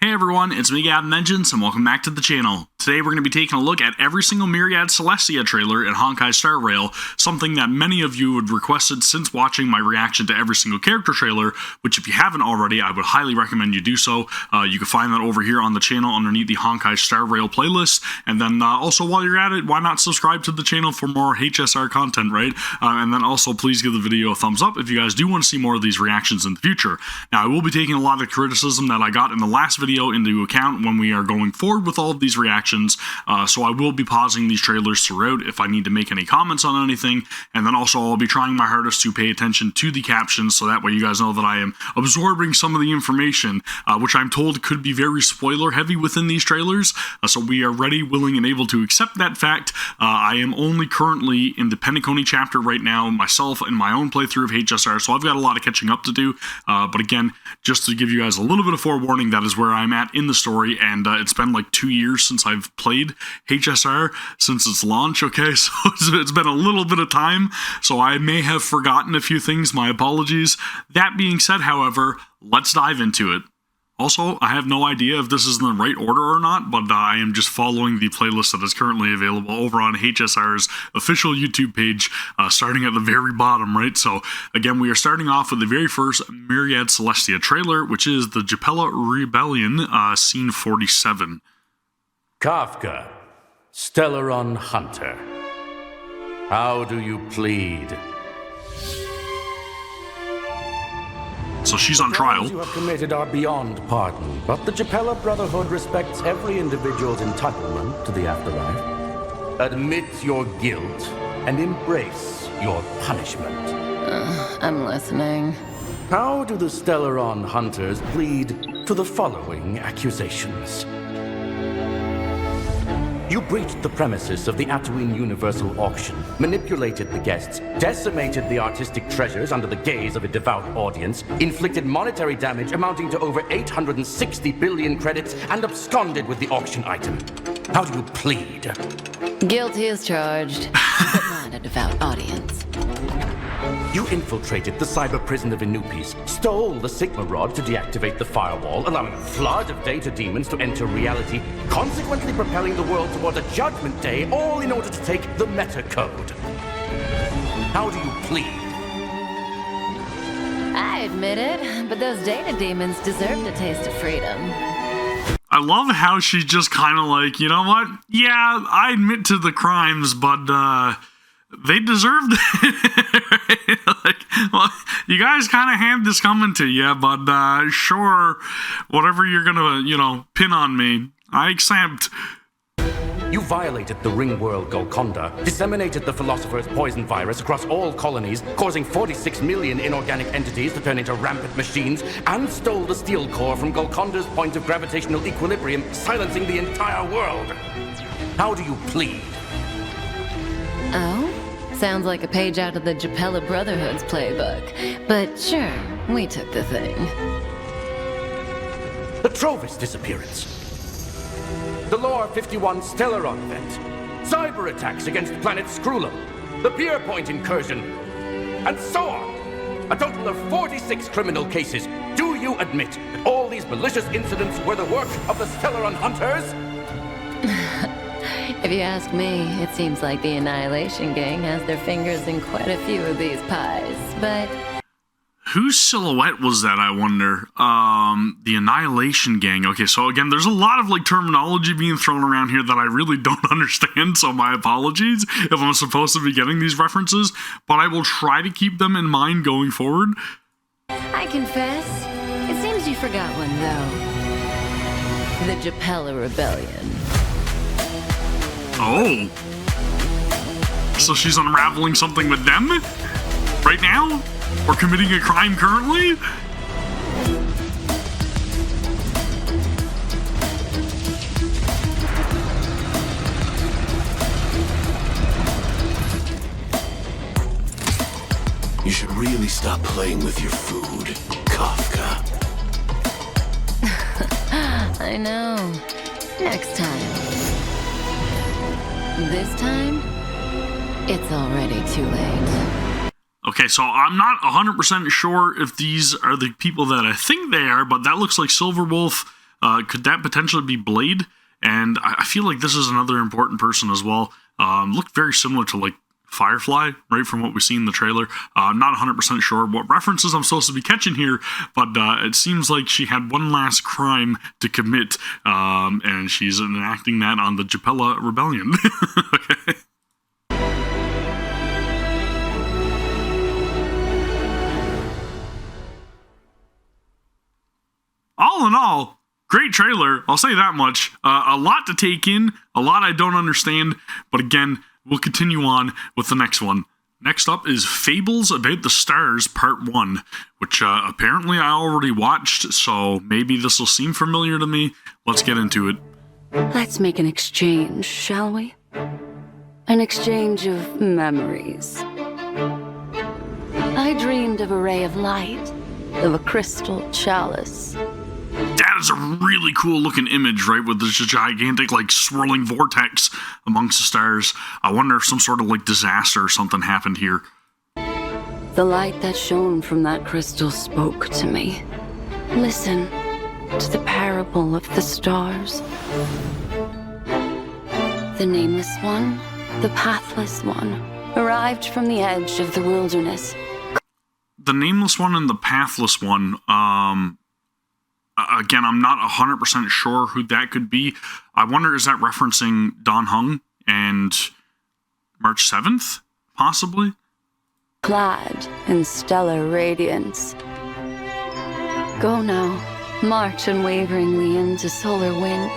Hey everyone, it's me Gavin and welcome back to the channel. Today we're going to be taking a look at every single Myriad Celestia trailer in Honkai Star Rail, something that many of you had requested since watching my reaction to every single character trailer, which if you haven't already, I would highly recommend you do so. You can find that over here on the channel underneath the Honkai Star Rail playlist, and then also while you're at it, why not subscribe to the channel for more HSR content, right? And then also please give the video a thumbs up if you guys do want to see more of these reactions in the future. Now I will be taking a lot of criticism that I got in the last video into account when we are going forward with all of these reactions, so I will be pausing these trailers throughout if I need to make any comments on anything, and then also I'll be trying my hardest to pay attention to the captions so that way you guys know that I am absorbing some of the information, which I'm told could be very spoiler heavy within these trailers, so we are ready, willing, and able to accept that fact. I am only currently in the Penacony chapter right now, myself in my own playthrough of HSR, so I've got a lot of catching up to do, but again, just to give you guys a little bit of forewarning, that is where I'm at in the story, and it's been like 2 years since I've played HSR since its launch, okay, so it's been a little bit of time, so I may have forgotten a few things, my apologies. That being said, however, let's dive into it. Also, I have no idea if this is in the right order or not, but I am just following the playlist that is currently available over on HSR's official YouTube page, starting at the very bottom, right? So, again, we are starting off with the very first Myriad Celestia trailer, which is the Jepella Rebellion, scene 47. Kafka, Stellaron Hunter, how do you plead? So she's on trial. The crimes you have committed are beyond pardon, but the Jepella Brotherhood respects every individual's entitlement to the afterlife. Admit your guilt and embrace your punishment. I'm listening. How do the Stellaron Hunters plead to the following accusations? You breached the premises of the Tatooine Universal Auction, manipulated the guests, decimated the artistic treasures under the gaze of a devout audience, inflicted monetary damage amounting to over 860 billion credits, and absconded with the auction item. How do you plead? Guilty as charged, but not a devout audience. You infiltrated the cyber prison of Inupis, stole the Sigma Rod to deactivate the firewall, allowing a flood of data demons to enter reality, consequently propelling the world toward a judgment day, all in order to take the meta code. How do you plead? I admit it, but those data demons deserve a taste of freedom. I love how she's just kind of like, you know what? Yeah, I admit to the crimes, but, they deserved it. Like, well, you guys kind of had this coming to you, but sure, whatever you're gonna, you know, pin on me, I accept. You violated the ring world Golconda, disseminated the Philosopher's poison virus across all colonies, causing 46 million inorganic entities to turn into rampant machines, and stole the steel core from Golconda's point of gravitational equilibrium, silencing the entire world. How do you plead? Oh? Sounds like a page out of the Jepella Brotherhood's playbook. But sure, we took the thing. The Trovis disappearance. The Lore 51 Stellaron event. Cyber attacks against planet Scrulum. The Pierpoint incursion. And so on. A total of 46 criminal cases. Do you admit that all these malicious incidents were the work of the Stellaron Hunters? If you ask me, it seems like the Annihilation Gang has their fingers in quite a few of these pies, but... Whose silhouette was that, I wonder? The Annihilation Gang. Okay, so again, there's a lot of, like, terminology being thrown around here that I really don't understand, so my apologies if I'm supposed to be getting these references, but I will try to keep them in mind going forward. I confess, it seems you forgot one, though. The Jepella Rebellion. Oh. So she's unraveling something with them? Right now? Or committing a crime currently? You should really stop playing with your food, Kafka. I know. Next time. This time, it's already too late. Okay, so I'm not 100% sure if these are the people that I think they are, but that looks like Silverwolf, Could that potentially be Blade? And I feel like this is another important person as well. Looked very similar to like Firefly, right, from what we see in the trailer. I'm not 100% sure what references I'm supposed to be catching here, but it seems like she had one last crime to commit, and she's enacting that on the Jepella Rebellion. Okay. All in all, great trailer, I'll say that much. A lot to take in, a lot I don't understand, but again, we'll continue on with the next one. Next up is Fables About the Stars Part 1, which apparently I already watched, so maybe this will seem familiar to me. Let's get into it. Let's make an exchange, shall we? An exchange of memories. I dreamed of a ray of light, of a crystal chalice. That is a really cool looking image, right? With this gigantic, like, swirling vortex amongst the stars. I wonder if some sort of, like, disaster or something happened here. The light that shone from that crystal spoke to me. Listen to the parable of the stars. The nameless one, the pathless one, arrived from the edge of the wilderness. The nameless one and the pathless one, again, I'm not 100% sure who that could be. I wonder, is that referencing Don Hung and March 7th, possibly? Clad in stellar radiance. Go now, march unwaveringly into solar wind.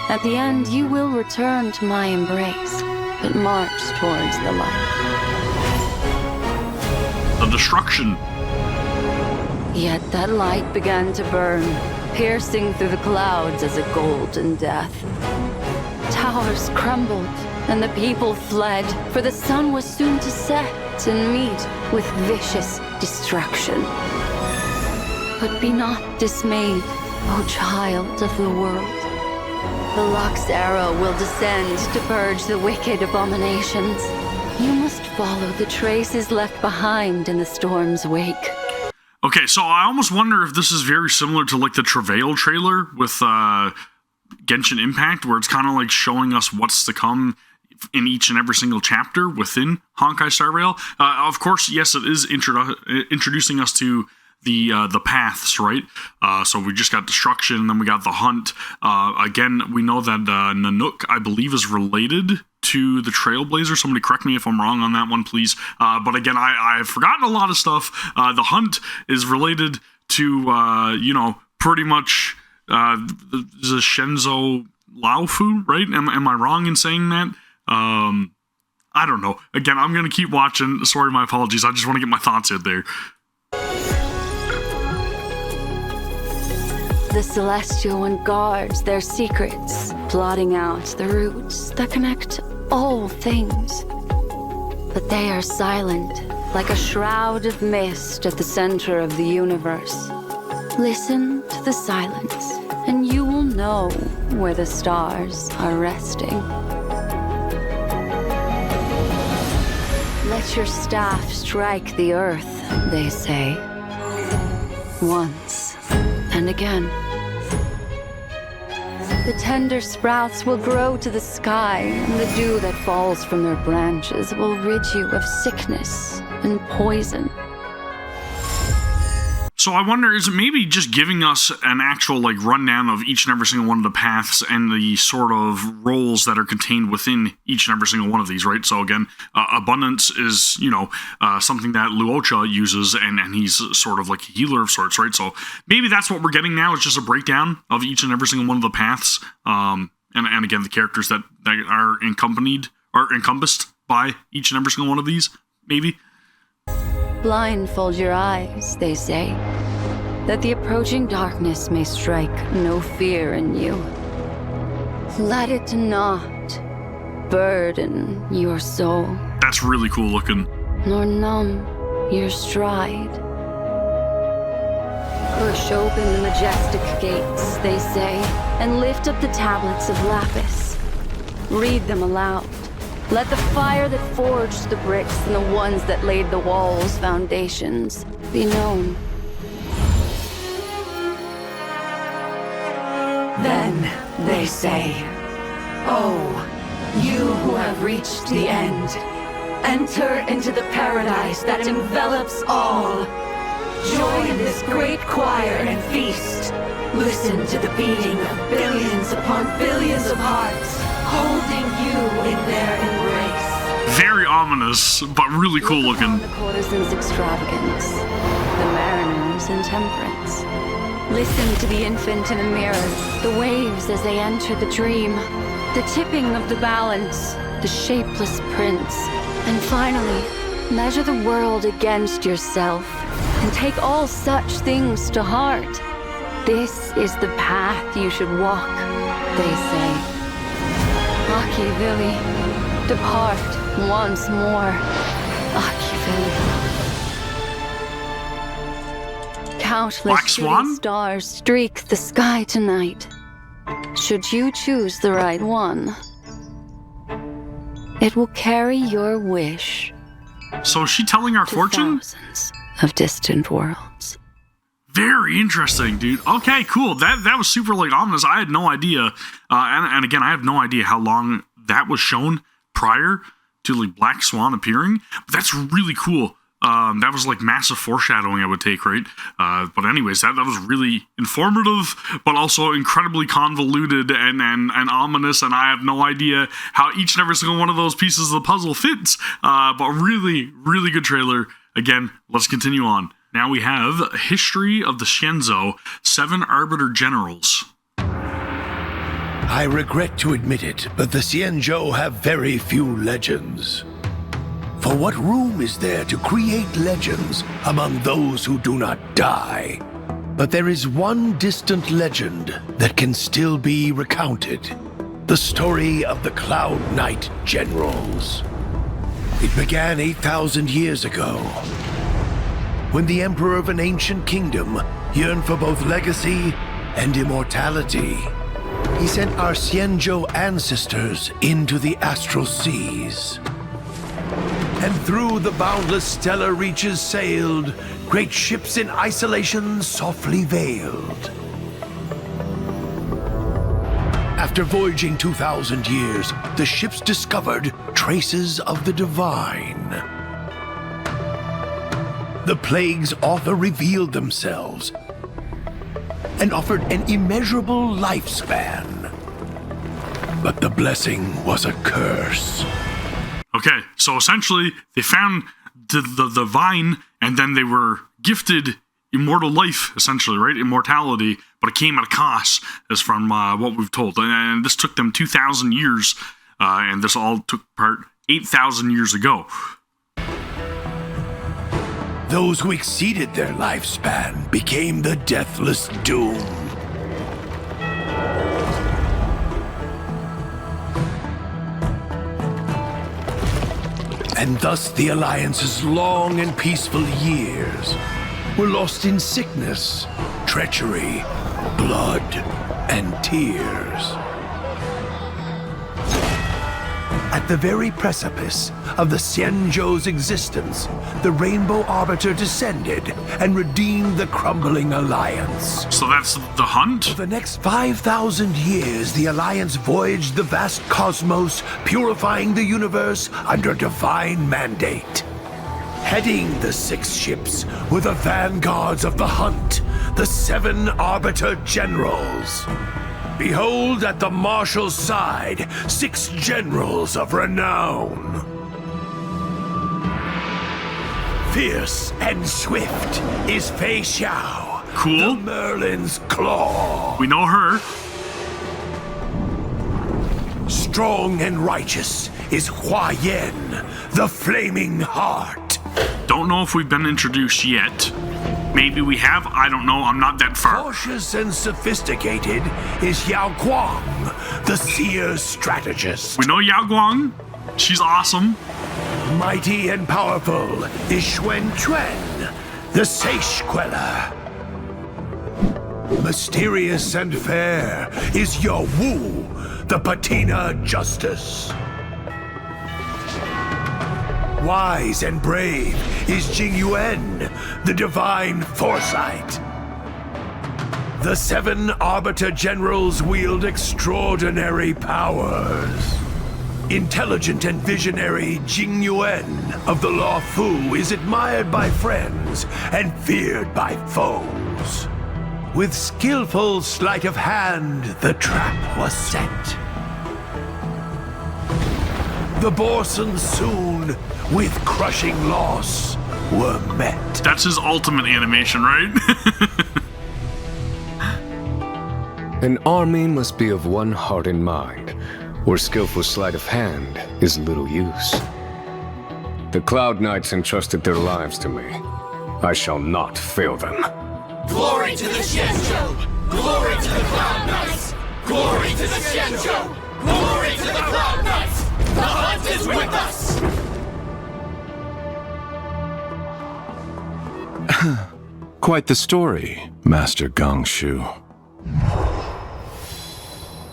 At the end, you will return to my embrace, but march towards the light. The destruction. Yet that light began to burn, piercing through the clouds as a golden death. Towers crumbled, and the people fled, for the sun was soon to set and meet with vicious destruction. But be not dismayed, O child of the world. The Luck's arrow will descend to purge the wicked abominations. You must follow the traces left behind in the storm's wake. Okay, so I almost wonder if this is very similar to like the Travail trailer with Genshin Impact, where it's kind of like showing us what's to come in each and every single chapter within Honkai Star Rail. Of course, yes, it is introducing us to the paths, right? So we just got destruction, and then we got the hunt. Again, we know that Nanook, I believe, is related to the Trailblazer. Somebody correct me if I'm wrong on that one, please. But again, I've forgotten a lot of stuff. The hunt is related to, pretty much the Shenzo Laofu, right? Am I wrong in saying that? I don't know. Again, I'm going to keep watching. Sorry, my apologies. I just want to get my thoughts out there. The Celestial One guards their secrets, plotting out the routes that connect all things. But they are silent, like a shroud of mist at the center of the universe. Listen to the silence, and you will know where the stars are resting. Let your staff strike the earth, they say. Once and again. The tender sprouts will grow to the sky, and the dew that falls from their branches will rid you of sickness and poison. So I wonder, is it maybe just giving us an actual like rundown of each and every single one of the paths and the sort of roles that are contained within each and every single one of these, right? So again, abundance is, something that Luocha uses, and he's sort of like a healer of sorts, right? So maybe that's what we're getting now, is just a breakdown of each and every single one of the paths. And again, the characters that are encompassed by each and every single one of these, maybe. Blindfold your eyes, they say, that the approaching darkness may strike no fear in you. Let it not burden your soul. That's really cool looking. Nor numb your stride. Push open the majestic gates, they say, and lift up the tablets of lapis. Read them aloud. Let the fire that forged the bricks and the ones that laid the walls' foundations be known. Then they say, "Oh, you who have reached the end, enter into the paradise that envelops all. Join this great choir and feast. Listen to the beating of billions upon billions of hearts, holding you in their embrace." Very ominous, but really cool Look upon looking. the courtesan's extravagance, the mariner's intemperance. Listen to the infant in the mirror, the waves as they enter the dream, the tipping of the balance, the shapeless prince. And finally, measure the world against yourself, and take all such things to heart. This is the path you should walk, they say. Machiavelli, depart once more. Machiavelli. Countless Black shooting Swan? stars streak the sky tonight. Should you choose the right one, it will carry your wish So is she telling our to fortune? thousands of distant worlds. Very interesting, dude. Okay, cool. That was super like ominous. I had no idea. And again, I have no idea how long that was shown prior to like Black Swan appearing. But that's really cool. That was like massive foreshadowing, I would take, right? But anyways, that was really informative, but also incredibly convoluted and ominous, and I have no idea how each and every single one of those pieces of the puzzle fits. But really, really good trailer. Again, let's continue on. Now we have History of the Xianzhou, 7 Arbiter-Generals. I regret to admit it, but the Xianzhou have very few legends. For what room is there to create legends among those who do not die? But there is one distant legend that can still be recounted. The story of the Cloud Knight Generals. It began 8,000 years ago, when the emperor of an ancient kingdom yearned for both legacy and immortality. He sent our Xianzhou ancestors into the astral seas. And through the boundless stellar reaches sailed, great ships in isolation softly veiled. After voyaging 2,000 years, the ships discovered traces of the divine. The plague's author revealed themselves and offered an immeasurable lifespan. But the blessing was a curse. Okay, so essentially, they found the vine, and then they were gifted immortal life, essentially, right? Immortality, but it came at a cost, as from what we've told. And this took them 2,000 years, and this all took part 8,000 years ago. Those who exceeded their lifespan became the deathless doom. And thus the Alliance's long and peaceful years were lost in sickness, treachery, blood, and tears. At the very precipice of the Xianzhou's existence, the Rainbow Arbiter descended and redeemed the crumbling Alliance. So that's the hunt? For the next 5,000 years, the Alliance voyaged the vast cosmos, purifying the universe under divine mandate. Heading the 6 ships were the vanguards of the hunt, the 7 Arbiter-Generals. Behold at the marshal's side, 6 generals of renown. Fierce and swift is Fei Xiao, Cool. the Merlin's claw. We know her. Strong and righteous is Hua Yan, the Flaming Heart. Don't know if we've been introduced yet. Maybe we have. I don't know. I'm not that far. Cautious and sophisticated is Yao Guang, the Seer's strategist. We know Yao Guang. She's awesome. Mighty and powerful is Xuan Chuan, the Seish Queller. Mysterious and fair is Yao Wu, the Patina Justice. Wise and brave is Jing Yuan, the Divine Foresight. The 7 Arbiter-Generals wield extraordinary powers. Intelligent and visionary Jing Yuan of the Law Fu is admired by friends and feared by foes. With skillful sleight of hand, the trap was set. The Borsons soon, with crushing loss, were met. That's his ultimate animation, right? An army must be of one heart and mind, where skillful sleight of hand is little use. The Cloud Knights entrusted their lives to me. I shall not fail them. Glory to the Xianzhou! Glory to the Cloud Knights! Glory to the Xianzhou! Glory to the Cloud Knights! The hunt is with us! Quite the story, Master Gongshu.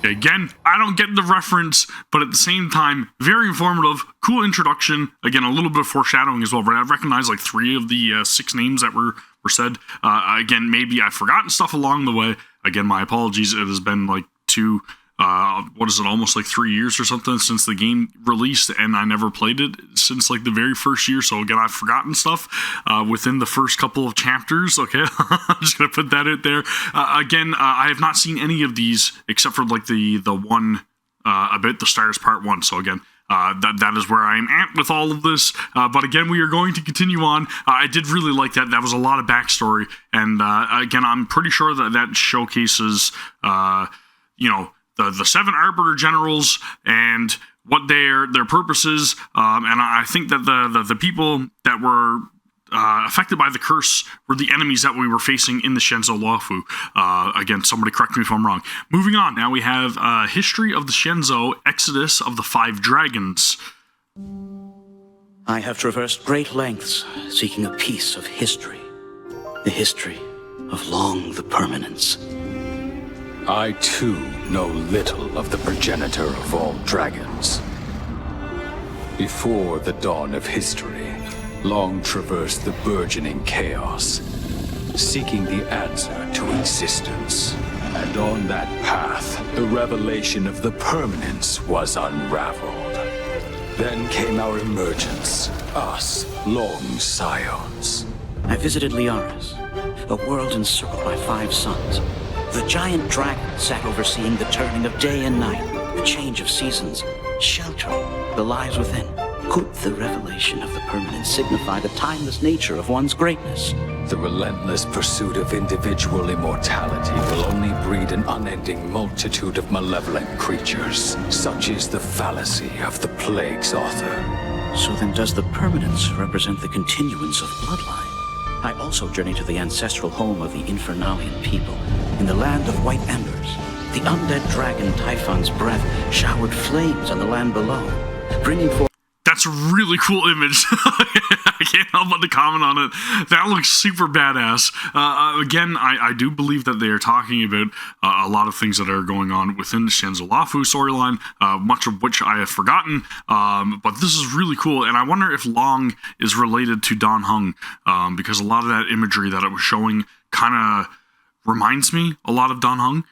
Again, I don't get the reference, but at the same time, very informative, cool introduction. Again, a little bit of foreshadowing as well, right? I recognize like 3 of the 6 names that were said. Again, maybe I've forgotten stuff along the way. Again, my apologies. It has been like almost like 3 years or something since the game released, and I never played it since like the very first year. So again, I've forgotten stuff within the first couple of chapters. Okay, I'm just gonna put that out there. Again, I have not seen any of these except for like the one about the Stars Part 1. So again, that is where I am at with all of this. But again, we are going to continue on. I did really like that. That was a lot of backstory, and again, I'm pretty sure that showcases, the 7 Arbiter-Generals and what their purposes, and I think that the people that were affected by the curse were the enemies that we were facing in the Xianzhou Luofu. Again, somebody correct me if I'm wrong. Moving on, now we have History of the Xianzhou, Exodus of the 5 Dragons. I have traversed great lengths seeking a piece of history. The history of Long the Permanence. I, too, know little of the progenitor of all dragons. Before the dawn of history, Long traversed the burgeoning chaos, seeking the answer to existence. And on that path, the revelation of the permanence was unraveled. Then came our emergence, us, Long Scions. I visited Liaris, a world encircled by 5 suns. The giant dragon sat overseeing the turning of day and night, the change of seasons, sheltering the lives within. Could the revelation of the permanence signify the timeless nature of one's greatness? The relentless pursuit of individual immortality will only breed an unending multitude of malevolent creatures. Such is the fallacy of the plague's author. So then does the permanence represent the continuance of bloodline? I also journeyed to the ancestral home of the Infernalian people, in the land of white embers. The undead dragon Typhon's breath showered flames on the land below, bringing forth... That's a really cool image. I can't help but to comment on it. That looks super badass. Again, I do believe that they are talking about a lot of things that are going on within the Xianzhou Luofu storyline, much of which I have forgotten. But this is really cool, and I wonder if Long is related to Dan Heng, because a lot of that imagery that it was showing kind of reminds me a lot of Dan Heng.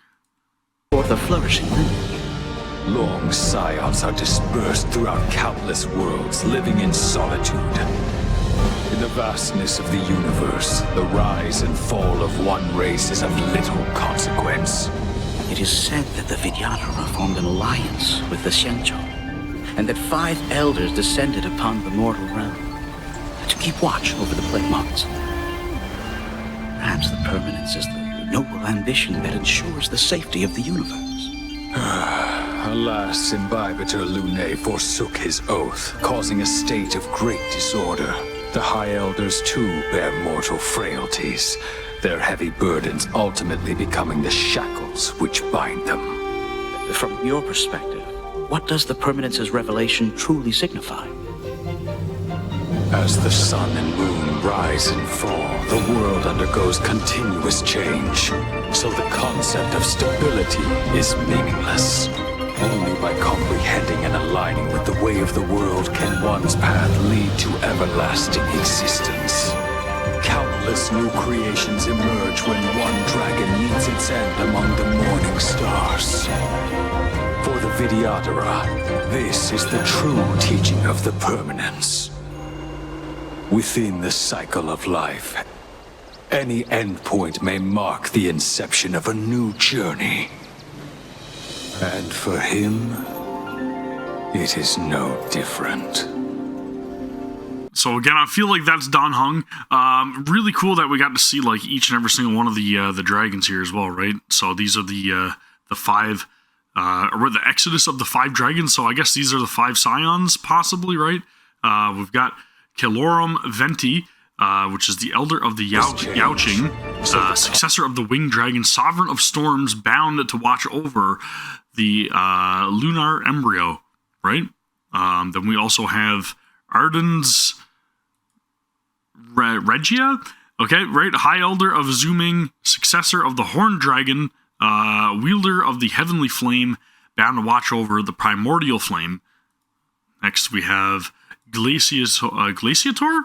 For the flourishing lineage. Long Scions are dispersed throughout countless worlds, living in solitude. In the vastness of the universe, the rise and fall of one race is of little consequence. It is said that the Vidyadhara formed an alliance with the Xianzhou, and that 5 elders descended upon the mortal realm to keep watch over the plague moths. Perhaps the permanence is the noble ambition that ensures the safety of the universe. Alas, Imbibitor Lunae forsook his oath, causing a state of great disorder. The High Elders, too, bear mortal frailties, their heavy burdens ultimately becoming the shackles which bind them. From your perspective, what does the permanence's revelation truly signify? As the sun and moon rise and fall, the world undergoes continuous change. So the concept of stability is meaningless. Only by comprehending and aligning with the way of the world can one's path lead to everlasting existence. Countless countless new creations emerge when one dragon meets its end among the morning stars. For the Vidyadhara, this is the true teaching of the permanence. Within the cycle of life, any endpoint may mark the inception of a new journey. And for him, it is no different. So again, I feel like that's Dan Heng. Really cool that we got to see like each and every single one of the dragons here as well, right? So these are the 5, or the Exodus of the 5 dragons. So I guess these are the 5 scions, possibly, right? We've got Kelorum Venti, which is the elder of the Yaoqing, successor of the winged dragon, sovereign of storms, bound to watch over the lunar embryo, right? Then we also have Arden's Regia, okay, right? High elder of Zooming, successor of the horned dragon, wielder of the heavenly flame, bound to watch over the primordial flame. Next we have Glaciator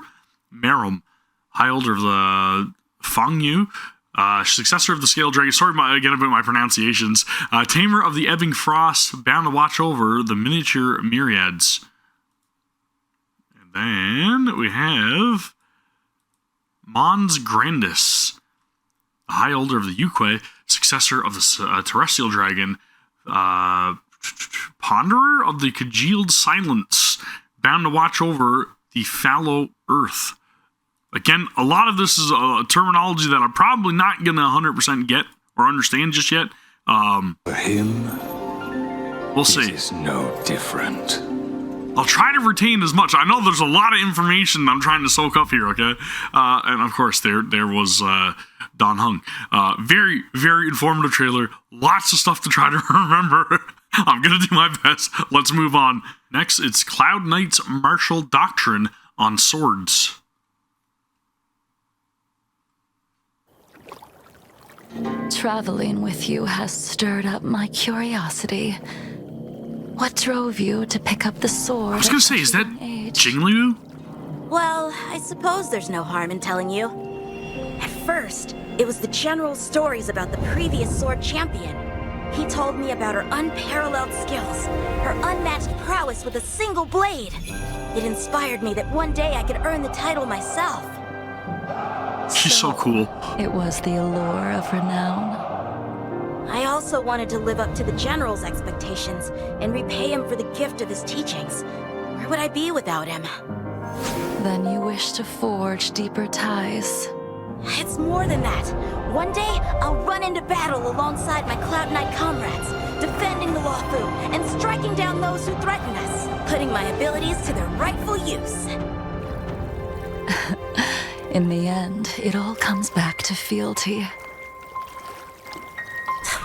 Merum, high elder of the Fangyu, successor of the scale dragon. Sorry again about my pronunciations. Tamer of the ebbing frost, bound to watch over the miniature myriads. And then we have Mons Grandis, the high elder of the Yuque, successor of the terrestrial dragon, ponderer of the congealed silence, bound to watch over the fallow earth. Again, a lot of this is a terminology that I'm probably not going to 100% get or understand just yet. For him, we'll see. It is no different. I'll try to retain as much. I know there's a lot of information I'm trying to soak up here, okay? And of course, there was Dan Heng. Very, very informative trailer. Lots of stuff to try to remember. I'm going to do my best. Let's move on. Next, it's Cloud Knight's martial doctrine on swords. Traveling with you has stirred up my curiosity. What drove you to pick up the sword? I was going to say, is that Jingliu? Well, I suppose there's no harm in telling you. At first, it was the general's stories about the previous sword champion. He told me about her unparalleled skills, her unmatched prowess with a single blade. It inspired me that one day I could earn the title myself. She's so cool. It was the allure of renown. I also wanted to live up to the general's expectations and repay him for the gift of his teachings. Where would I be without him? Then you wish to forge deeper ties. It's more than that. One day, I'll run into battle alongside my Cloud Knight comrades, defending the Lawfu and striking down those who threaten us, putting my abilities to their rightful use. In the end, it all comes back to fealty.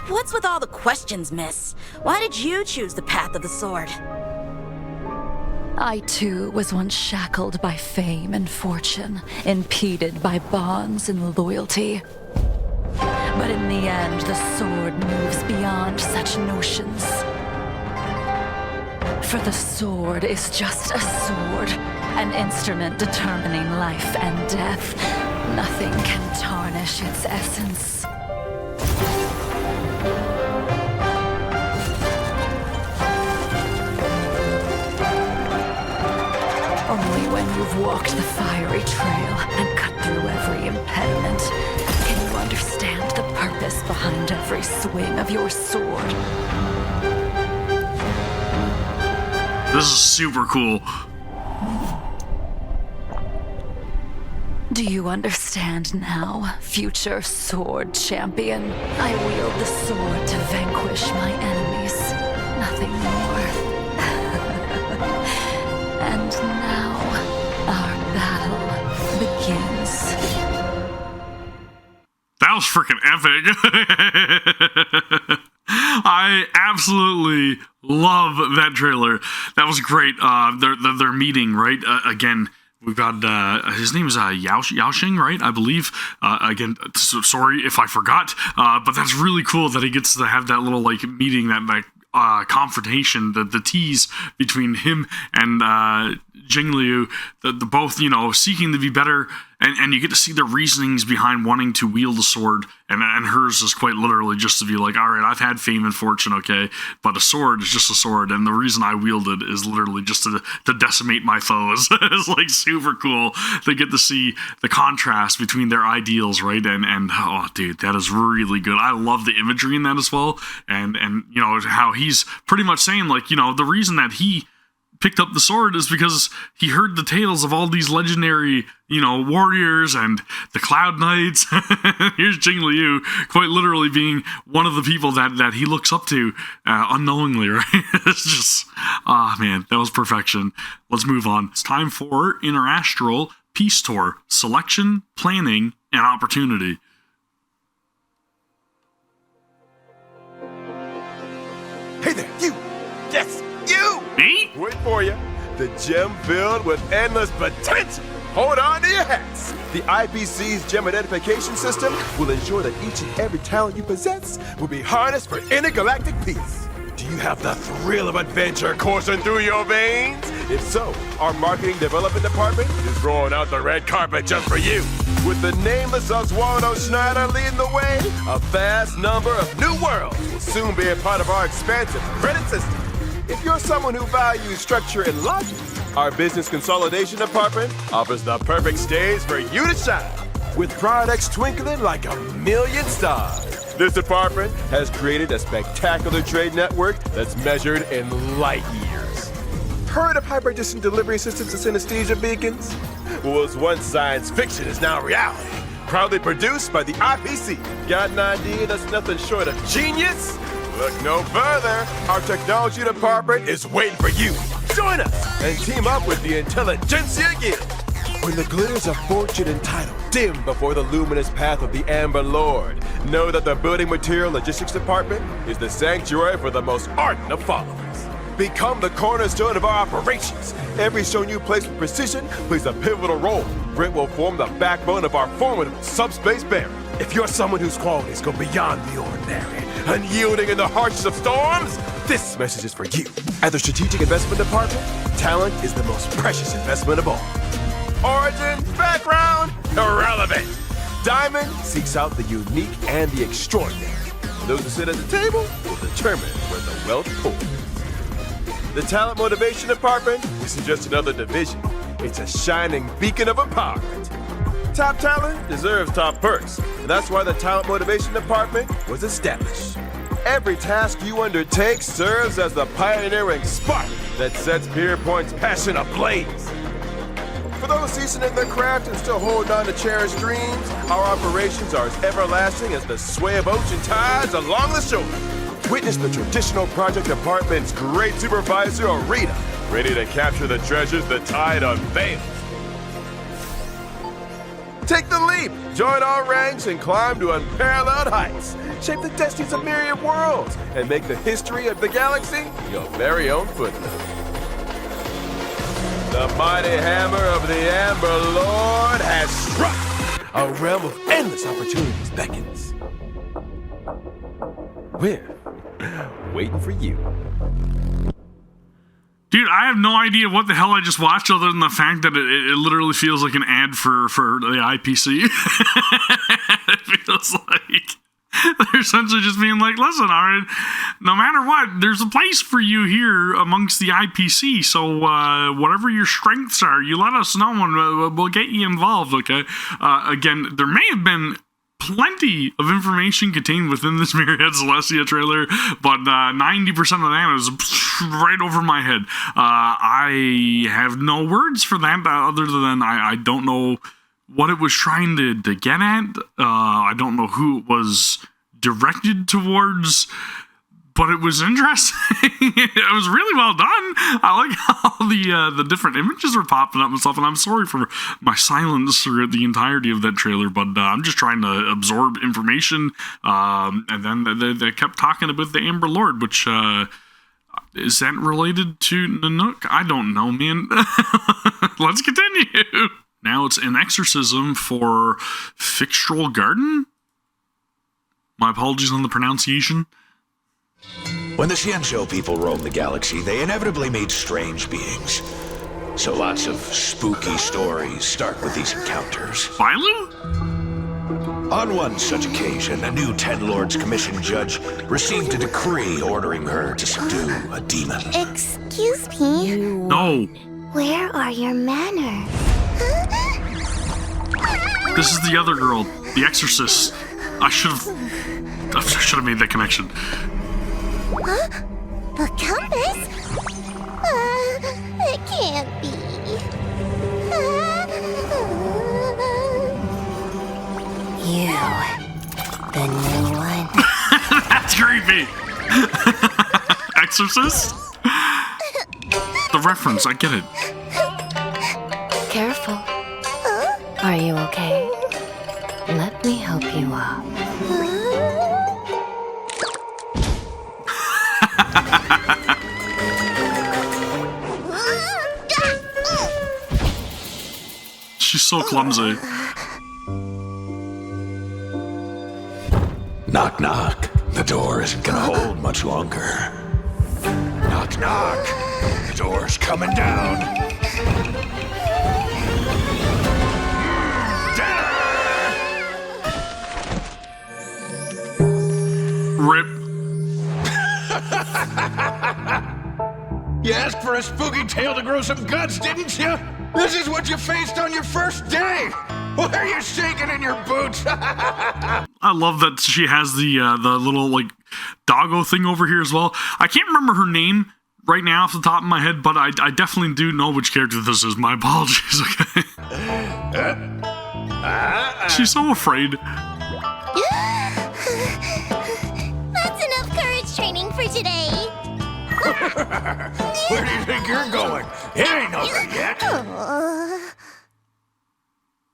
What's with all the questions, miss? Why did you choose the path of the sword? I too was once shackled by fame and fortune, impeded by bonds and loyalty. But in the end, the sword moves beyond such notions. For the sword is just a sword, an instrument determining life and death. Nothing can tarnish its essence. Only when you've walked the fiery trail and cut through every impediment can you understand the purpose behind every swing of your sword. This is super cool. Do you understand now, future sword champion? I wield the sword to vanquish my enemies, nothing more. And now, our battle begins. That was freaking epic. I absolutely love that trailer. That was great. Their meeting, right? Again, we've got his name is Yaoqing, right? I believe. Again, sorry if I forgot, but that's really cool that he gets to have that little like meeting, that confrontation, the tease between him and Jingliu, the both, you know, seeking to be better, and you get to see their reasonings behind wanting to wield a sword, and hers is quite literally just to be like, all right, I've had fame and fortune, okay, but a sword is just a sword, and the reason I wield it is literally just to decimate my foes. It's like super cool. They get to see the contrast between their ideals, right, and oh, dude, that is really good. I love the imagery in that as well, and you know, how he's pretty much saying, like, you know, the reason that he picked up the sword is because he heard the tales of all these legendary, you know, warriors and the Cloud Knights. Here's Jingliu quite literally being one of the people that he looks up to unknowingly, right? It's just, man, that was perfection. Let's move on. It's time for Interastral Peace Tour. Selection, planning, and opportunity. Hey there, you! Yes, you! Me? Wait for you. The gem filled with endless potential. Hold on to your hats. The IPC's gem identification system will ensure that each and every talent you possess will be harnessed for intergalactic peace. Do you have the thrill of adventure coursing through your veins? If so, our marketing development department is rolling out the red carpet just for you. With the nameless Oswaldo Schneider leading the way, a vast number of new worlds will soon be a part of our expansive credit system. If you're someone who values structure and logic, our business consolidation department offers the perfect stage for you to shine. With products twinkling like a million stars, this department has created a spectacular trade network that's measured in light years. Heard of hyper-distant delivery systems and synesthesia beacons? What was once science fiction is now reality. Proudly produced by the IPC. Got an idea that's nothing short of genius? Look no further. Our technology department is waiting for you. Join us and team up with the Intelligentsia Guild. When the glitters of fortune and title dim before the luminous path of the Amber Lord, know that the building material logistics department is the sanctuary for the most ardent of followers. Become the cornerstone of our operations. Every stone you place with precision plays a pivotal role. Brent will form the backbone of our formidable subspace barrier. If you're someone whose qualities go beyond the ordinary, unyielding in the harshest of storms, this message is for you. At the Strategic Investment Department, talent is the most precious investment of all. Origin, background, irrelevant. Diamond seeks out the unique and the extraordinary. Those who sit at the table will determine where the wealth pours. The Talent Motivation Department isn't just another division. It's a shining beacon of empowerment. Top talent deserves top perks, and that's why the Talent Motivation Department was established. Every task you undertake serves as the pioneering spark that sets Pierpoint's passion ablaze. For those seasoned in their craft and still holding on to cherished dreams, our operations are as everlasting as the sway of ocean tides along the shore. Witness the traditional project department's great supervisor, Arita, ready to capture the treasures the tide unveils. Take the leap, join our ranks, and climb to unparalleled heights. Shape the destinies of myriad worlds, and make the history of the galaxy your very own footnote. The mighty hammer of the Amber Lord has struck. A realm of endless opportunities beckons. We're waiting for you. Dude, I have no idea what the hell I just watched other than the fact that it literally feels like an ad for the IPC. It feels like they're essentially just being like, listen, all right, no matter what, there's a place for you here amongst the IPC, so whatever your strengths are, you let us know and we'll get you involved, okay? Again, there may have been plenty of information contained within this Myriad Celestia trailer, but 90% of that is right over my head. I have no words for that other than I don't know what it was trying to get at. I don't know who it was directed towards, but it was interesting. It was really well done. I like how the different images were popping up and stuff, and I'm sorry for my silence through the entirety of that trailer, but I'm just trying to absorb information. And then they kept talking about the Amber Lord, which is that related to Nanook? I don't know, man. Let's continue. Now it's an exorcism for Fyxestroll Garden? My apologies on the pronunciation. When the Xianzhou people roamed the galaxy, they inevitably meet strange beings. So lots of spooky stories start with these encounters. Filu? On one such occasion, a new Ten Lords Commission judge received a decree ordering her to subdue a demon. Excuse me? No. Where are your manners? This is the other girl, the Exorcist. I should have made that connection. Huh? A compass? It can't be. You, the new one. That's creepy. Exorcist? The reference, I get it. Careful. Are you okay? Let me help you up. She's so clumsy. Knock, knock. The door isn't gonna hold much longer. Knock, knock. The door's coming down. Rip. You asked for a spooky tale to grow some guts, didn't you? This is what you faced on your first day. Why are you shaking in your boots? I love that she has the little like doggo thing over here as well. I can't remember her name right now off the top of my head, but I definitely do know which character this is. My apologies. Okay. She's so afraid. That's enough courage training for today. Where do you think you're going? It ain't over yet.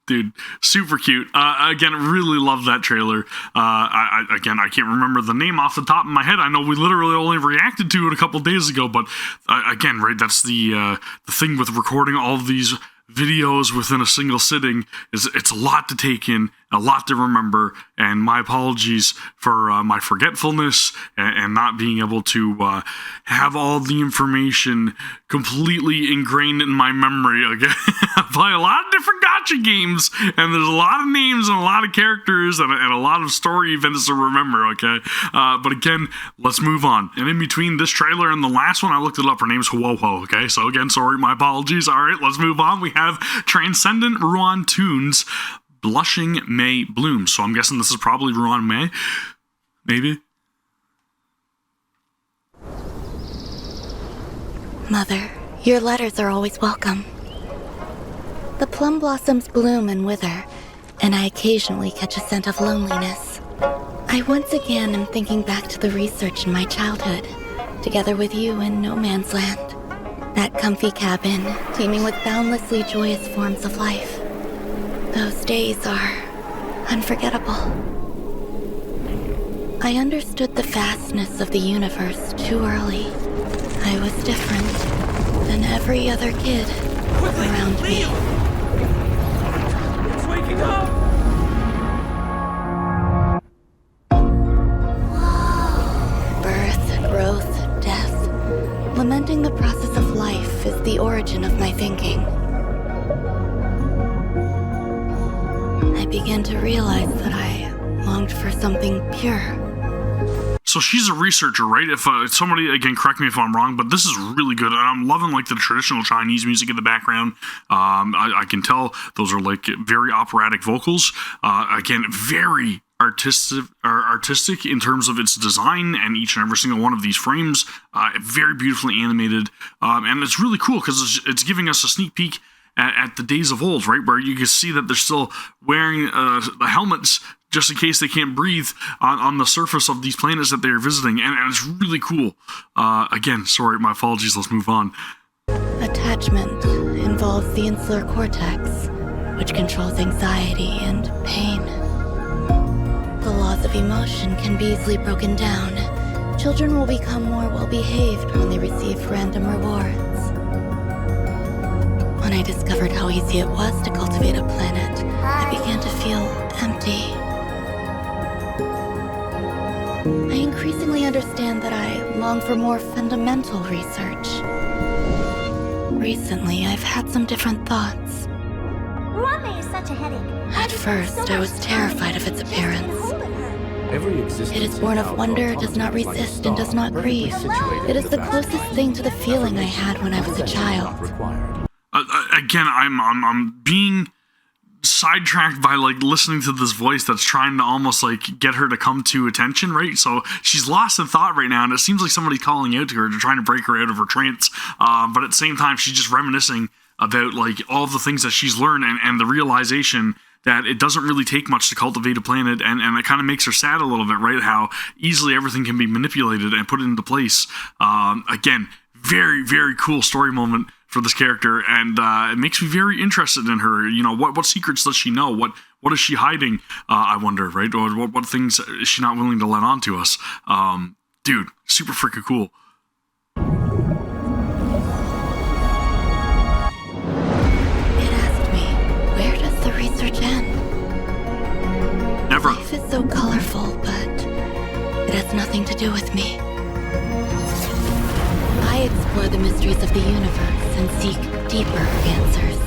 Dude, super cute. Again, really love that trailer. I can't remember the name off the top of my head. I know we literally only reacted to it a couple days ago, but again, right, that's the thing with recording all of these videos within a single sitting. It's a lot to take in, a lot to remember, and my apologies for my forgetfulness and not being able to have all the information completely ingrained in my memory. Again, I play a lot of different gacha games, and there's a lot of names and a lot of characters and a lot of story events to remember, okay? But again, let's move on. And in between this trailer and the last one, I looked it up. Her name's Huoho, okay? So again, sorry, my apologies. All right, let's move on. We have Transcendent Ruan Tunes, Blushing May Bloom. So I'm guessing this is probably Ruan May. Maybe. Mother, your letters are always welcome. The plum blossoms bloom and wither, and I occasionally catch a scent of loneliness. I once again am thinking back to the research in my childhood, together with you in No Man's Land. That comfy cabin, teeming with boundlessly joyous forms of life. Those days are unforgettable. I understood the vastness of the universe too early. I was different than every other kid around me. It's waking up! Birth, growth, death. Lamenting the process of life is the origin of my thinking. I began to realize that I longed for something pure. So she's a researcher, right? If somebody, again, correct me if I'm wrong, but this is really good. And I'm loving like the traditional Chinese music in the background. I can tell those are like very operatic vocals. Again, very artistic in terms of its design and each and every single one of these frames. Very beautifully animated. And it's really cool because it's giving us a sneak peek at the days of old, right? Where you can see that they're still wearing the helmets just in case they can't breathe on the surface of these planets that they're visiting. And it's really cool. Again, sorry, my apologies. Let's move on. Attachment involves the insular cortex, which controls anxiety and pain. The laws of emotion can be easily broken down. Children will become more well-behaved when they receive random rewards. When I discovered how easy it was to cultivate a planet, I began to feel empty. I increasingly understand that I long for more fundamental research. Recently, I've had some different thoughts. Ruan is such a headache. At first, I was terrified of its appearance. It is born of wonder, does not resist, and does not grieve. It is the closest thing to the feeling I had when I was a child. Again, I'm being sidetracked by like listening to this voice that's trying to almost like get her to come to attention, right? So she's lost in thought right now, and it seems like somebody's calling out to her to trying to break her out of her trance. But at the same time, she's just reminiscing about like all the things that she's learned and the realization that it doesn't really take much to cultivate a planet, and it kind of makes her sad a little bit, right? How easily everything can be manipulated and put into place. Again, very, very cool story moment for this character, and it makes me very interested in her. You know, what secrets does she know? What is she hiding? I wonder, right? Or what things is she not willing to let on to us? Dude, super freaking cool. Research end. Never. Life is so colorful, but it has nothing to do with me. I explore the mysteries of the universe and seek deeper answers.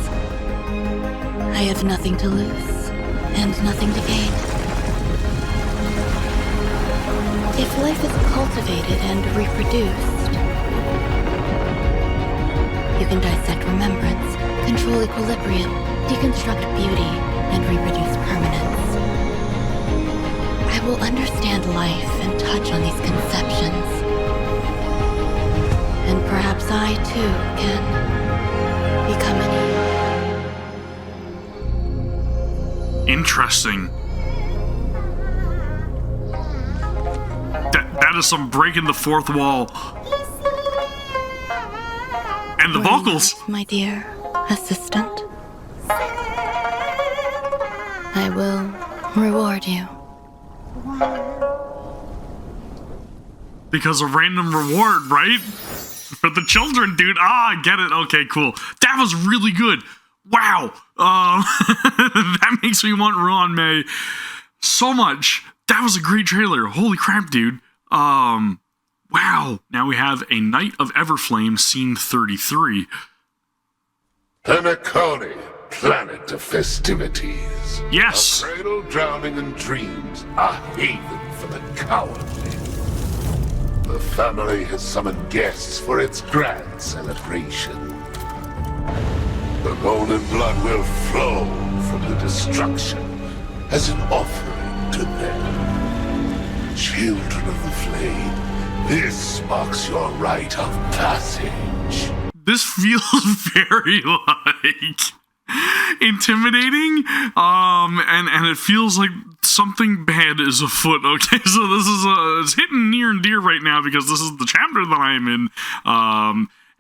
I have nothing to lose and nothing to gain. If life is cultivated and reproduced, you can dissect remembrance, control equilibrium, deconstruct beauty, and reproduce permanence. I will understand life and touch on these conceptions. And perhaps I, too, can become an Interesting. That is some breaking the fourth wall. And the vocals. My dear assistant. I will reward you. Because a random reward, right? For the children, dude. I get it. Okay, cool. That was really good. Wow. That makes me want Ruan Mei so much. That was a great trailer. Holy crap, dude. Wow. Now we have a Knight of Everflame, scene 33. Penacony, planet of festivities. Yes. A cradle drowning in dreams, a haven for the cowardly. The family has summoned guests for its grand celebration. The golden blood will flow from the destruction as an offering to them. Children of the flame, this marks your rite of passage. This feels very like intimidating, and it feels like something bad is afoot. Okay, so this is it's hitting near and dear right now because this is the chapter that I'm in.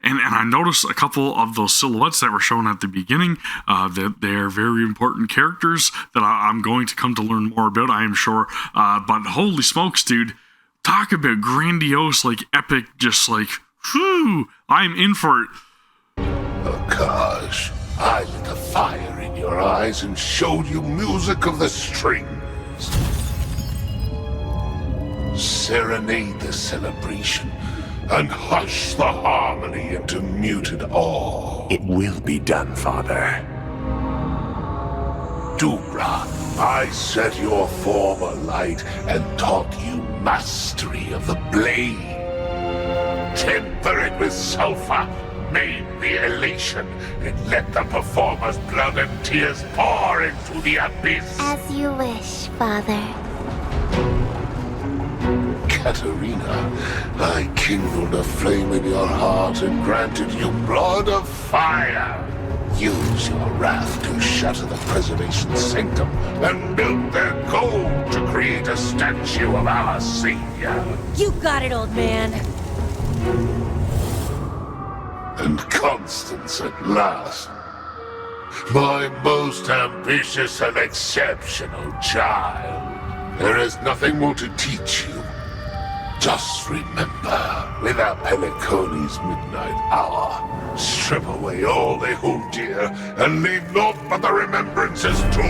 And I noticed a couple of those silhouettes that were shown at the beginning, that they're very important characters that I'm going to come to learn more about, I am sure. But holy smokes, dude. Talk about grandiose, like epic, just like, whew, I'm in for it. Akash, I lit a fire in your eyes and showed you music of the strings. Serenade the celebration and hush the harmony into muted awe. It will be done, Father. Dubra, I set your form alight and taught you mastery of the blade. Temper it with sulfur, name the elation, and let the performer's blood and tears pour into the abyss. As you wish, Father. Katerina, I kindled a flame in your heart and granted you blood of fire. Use your wrath to shatter the preservation sanctum and build their gold to create a statue of our savior. You got it, old man. And Constance at last. My most ambitious and exceptional child. There is nothing more to teach you. Just remember, with our Peliconi's midnight hour, strip away all they hold dear, and leave naught but the remembrances too.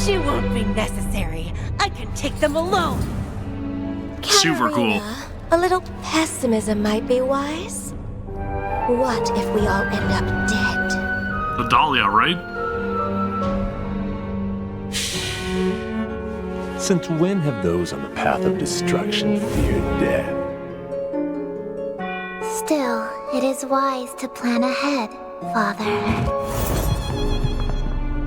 She won't be necessary. I can take them alone. Super cool. A little pessimism might be wise. What if we all end up dead? The Dahlia, right? Since when have those on the path of destruction feared death? Still, it is wise to plan ahead, Father.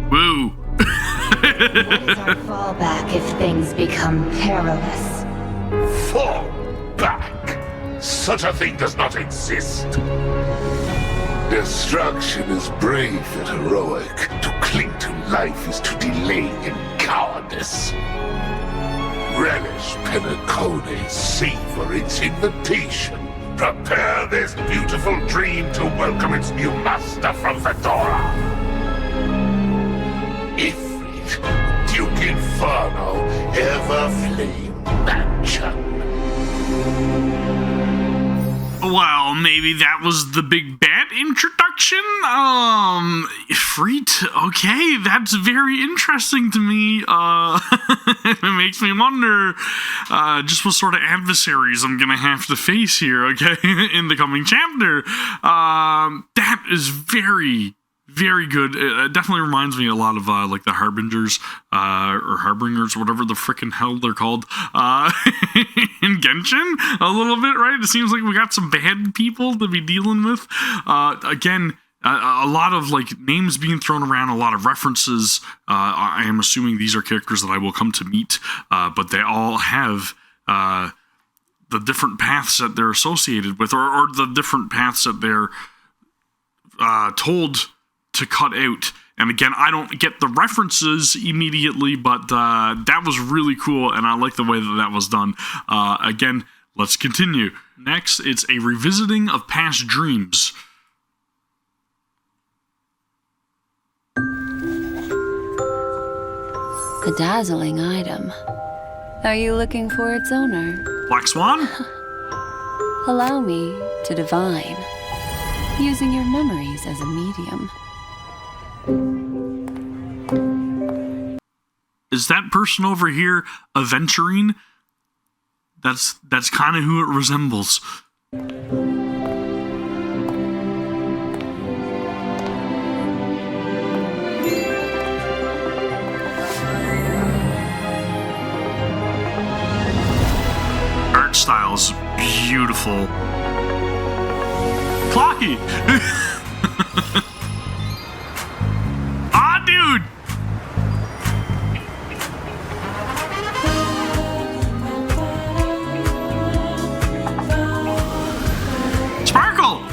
Woo! What is our fallback if things become perilous? Fall back! Such a thing does not exist. Destruction is brave and heroic. To cling to life is to delay in cowardice. Relish Pennacone's savor its invitation. Prepare this beautiful dream to welcome its new master from Fedora. Ifrit, Duke Inferno, Everflame Mansion. Well, maybe that was the big bad introduction. Ifrit, okay, that's very interesting to me. It makes me wonder just what sort of adversaries I'm gonna have to face here, okay, in the coming chapter. That is very, very good. It definitely reminds me a lot of like the Harbingers or Harbingers, whatever the frickin' hell they're called in Genshin a little bit, right? It seems like we got some bad people to be dealing with. Again, a lot of like names being thrown around, a lot of references. I am assuming these are characters that I will come to meet, but they all have the different paths that they're associated with, or the different paths that they're told to cut out. And again, I don't get the references immediately, but that was really cool, and I like the way that that was done. Again, let's continue. Next, it's a revisiting of past dreams. A dazzling item. Are you looking for its owner? Black Swan? Allow me to divine, using your memories as a medium. Is that person over here Aventurine? That's kind of who it resembles. Art style is beautiful. Clocky! Ah, dude! Sparkle!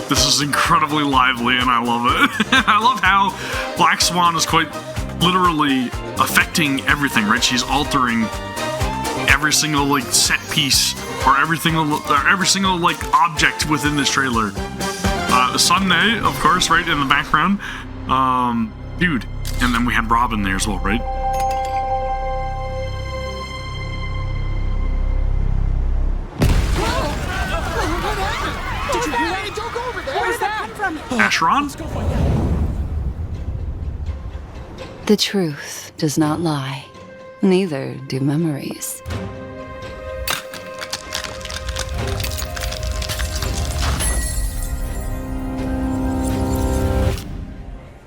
This is incredibly lively and I love it. I love how Black Swan is quite literally affecting everything, right? She's altering every single like set piece or every single like object within this trailer. Sunday, of course, right in the background. Dude, and then we had Robin there as well, right? Did you hear that? Don't go over there! Where's that come from? Asheron? The truth does not lie. Neither do memories.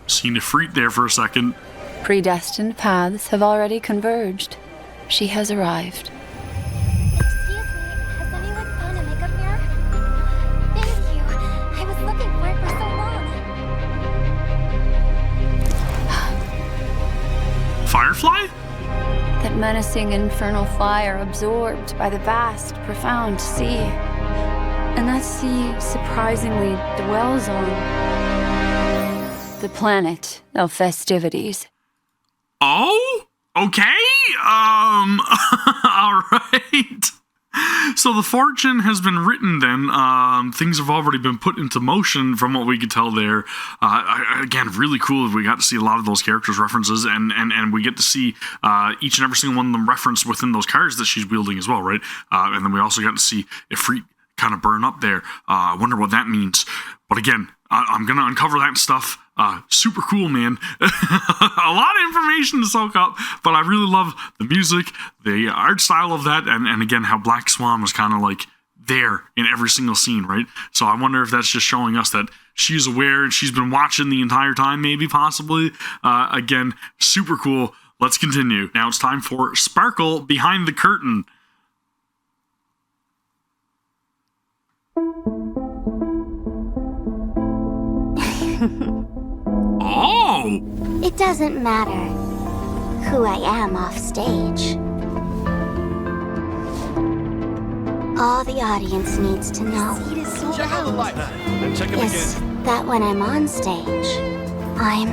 Seen Ifrit there for a second. Predestined paths have already converged. She has arrived. Excuse me, has anyone found a makeup mirror? Thank you. I was looking for it for so long. Firefly? That menacing infernal fire absorbed by the vast, profound sea. And that sea surprisingly dwells on the planet of festivities. Oh? Okay. All right. So the fortune has been written then. Things have already been put into motion from what we could tell there. Again, really cool. We got to see a lot of those characters' references, and we get to see each and every single one of them referenced within those cards that she's wielding as well, right? And then we also got to see Ifrit kind of burn up there. I wonder what that means. But again, I'm going to uncover that stuff. Super cool, man. A lot of information to soak up, but I really love the music, the art style of that, and again, how Black Swan was kind of like there in every single scene, right? So I wonder if that's just showing us that she's aware and she's been watching the entire time, maybe, possibly. Again, super cool. Let's continue. Now it's time for Sparkle Behind the Curtain. Oh! It doesn't matter who I am off stage. All the audience needs to know Check out the light. Then check him is again. that when I'm on stage, I'm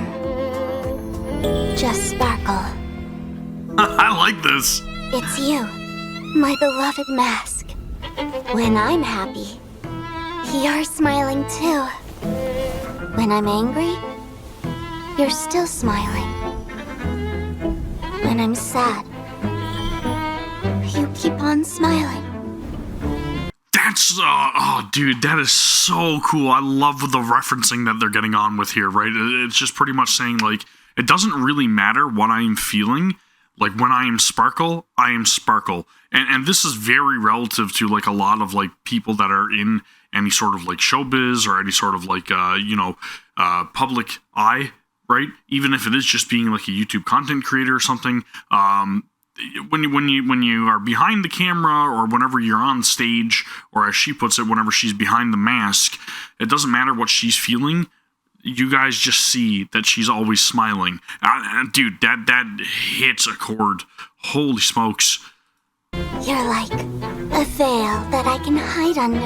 just Sparkle. I like this. It's you, my beloved mask. When I'm happy, you're smiling too. When I'm angry, you're still smiling. When I'm sad, you keep on smiling. That's, oh, dude, that is so cool. I love the referencing that they're getting on with here, right? It's just pretty much saying, like, it doesn't really matter what I am feeling. Like, when I am Sparkle, I am Sparkle. And this is very relative to, like, a lot of, like, people that are in any sort of, like, showbiz or any sort of, like, public eye, right? Even if it is just being, like, a YouTube content creator or something, when you are behind the camera or whenever you're on stage, or as she puts it, whenever she's behind the mask, it doesn't matter what she's feeling. You guys just see that she's always smiling. Dude, that hits a chord. Holy smokes. You're like a veil that I can hide under.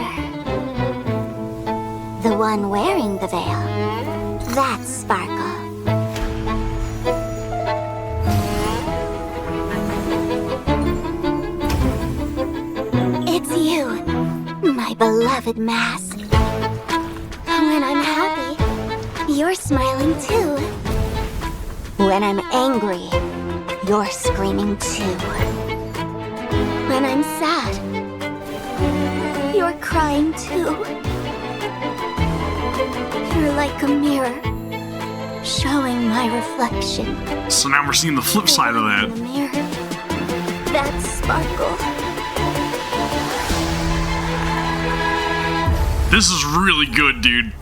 The one wearing the veil, that's Sparkle. It's you, my beloved mask. When I'm happy, you're smiling too. When I'm angry, you're screaming too. When I'm sad, you're crying too. You're like a mirror, showing my reflection. So now we're seeing the flip side of that. The mirror, that's Sparkle. This is really good, dude.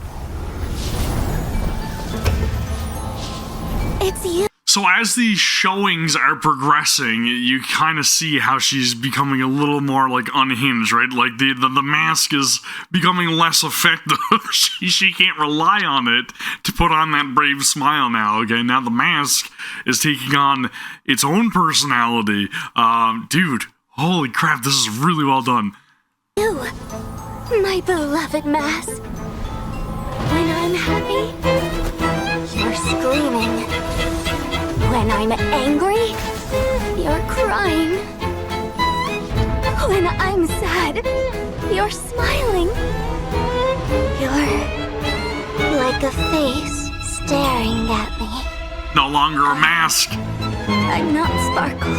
It's you. So as these showings are progressing, you kind of see how she's becoming a little more, like, unhinged, right? Like, the mask is becoming less effective. she can't rely on it to put on that brave smile now, okay? Now the mask is taking on its own personality. Dude, holy crap, this is really well done. You, my beloved mask. When I'm happy, you're screaming. When I'm angry, you're crying. When I'm sad, you're smiling. You're like a face staring at me. No longer a mask. I'm not Sparkle.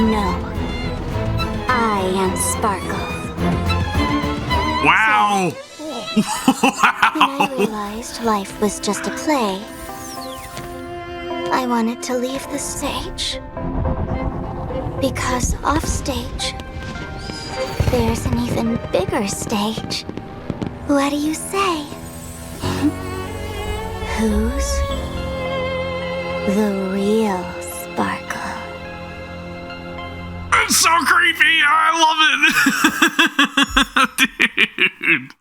No, I am Sparkle. Wow. When I realized life was just a play, I wanted to leave the stage. Because off stage, there's an even bigger stage. What do you say? Who's the real Sparkle? It's so creepy. I love it. Dude.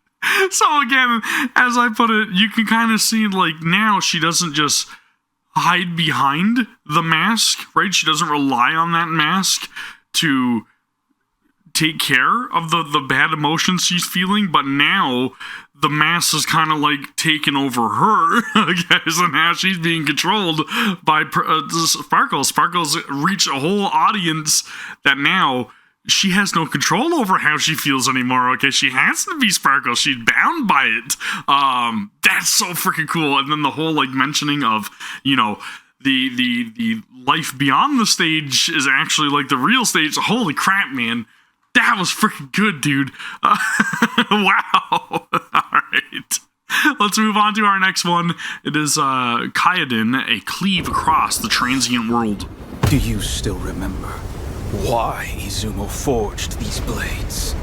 So again, as I put it, you can kind of see, like, now she doesn't just hide behind the mask, right? She doesn't rely on that mask to take care of the bad emotions she's feeling, but now the mask is kind of like taken over her, guys, and now she's being controlled by Sparkle. Sparkle's reached a whole audience that now she has no control over how she feels anymore. Okay, she has to be Sparkle. She's bound by it. That's so freaking cool. And then the whole like mentioning of, you know, the life beyond the stage is actually like the real stage. Holy crap, man. That was freaking good, dude. Wow. All right. Let's move on to our next one. It is Kyoden, a cleave across the transient world. Do you still remember why Izumo forged these blades?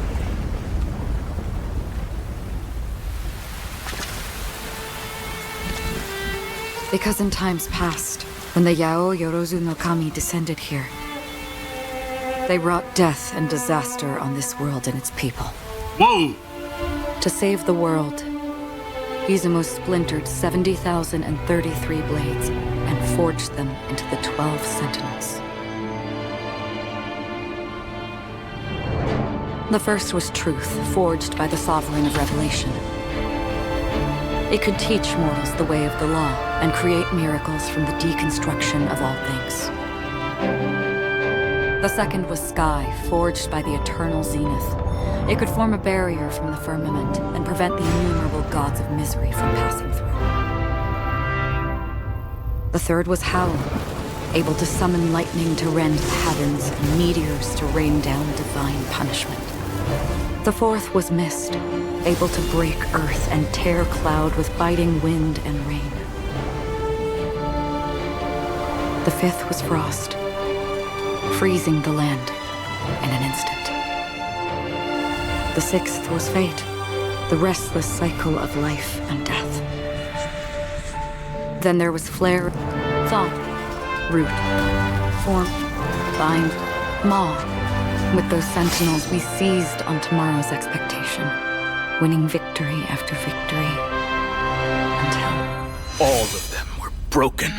Because in times past, when the Yao Yorozu no Kami descended here, they brought death and disaster on this world and its people. Whoa! To save the world, Izumo splintered 70,033 blades and forged them into the 12 Sentinels. The first was truth, forged by the Sovereign of Revelation. It could teach mortals the way of the law and create miracles from the deconstruction of all things. The second was sky, forged by the eternal zenith. It could form a barrier from the firmament and prevent the innumerable gods of misery from passing through. The third was howl, able to summon lightning to rend the heavens and meteors to rain down divine punishment. The fourth was mist, able to break earth and tear cloud with biting wind and rain. The fifth was frost, freezing the land in an instant. The sixth was fate, the restless cycle of life and death. Then there was flare, thought, root, form, bind, maw. With those sentinels, we seized on tomorrow's expectation, winning victory after victory, until all of them were broken.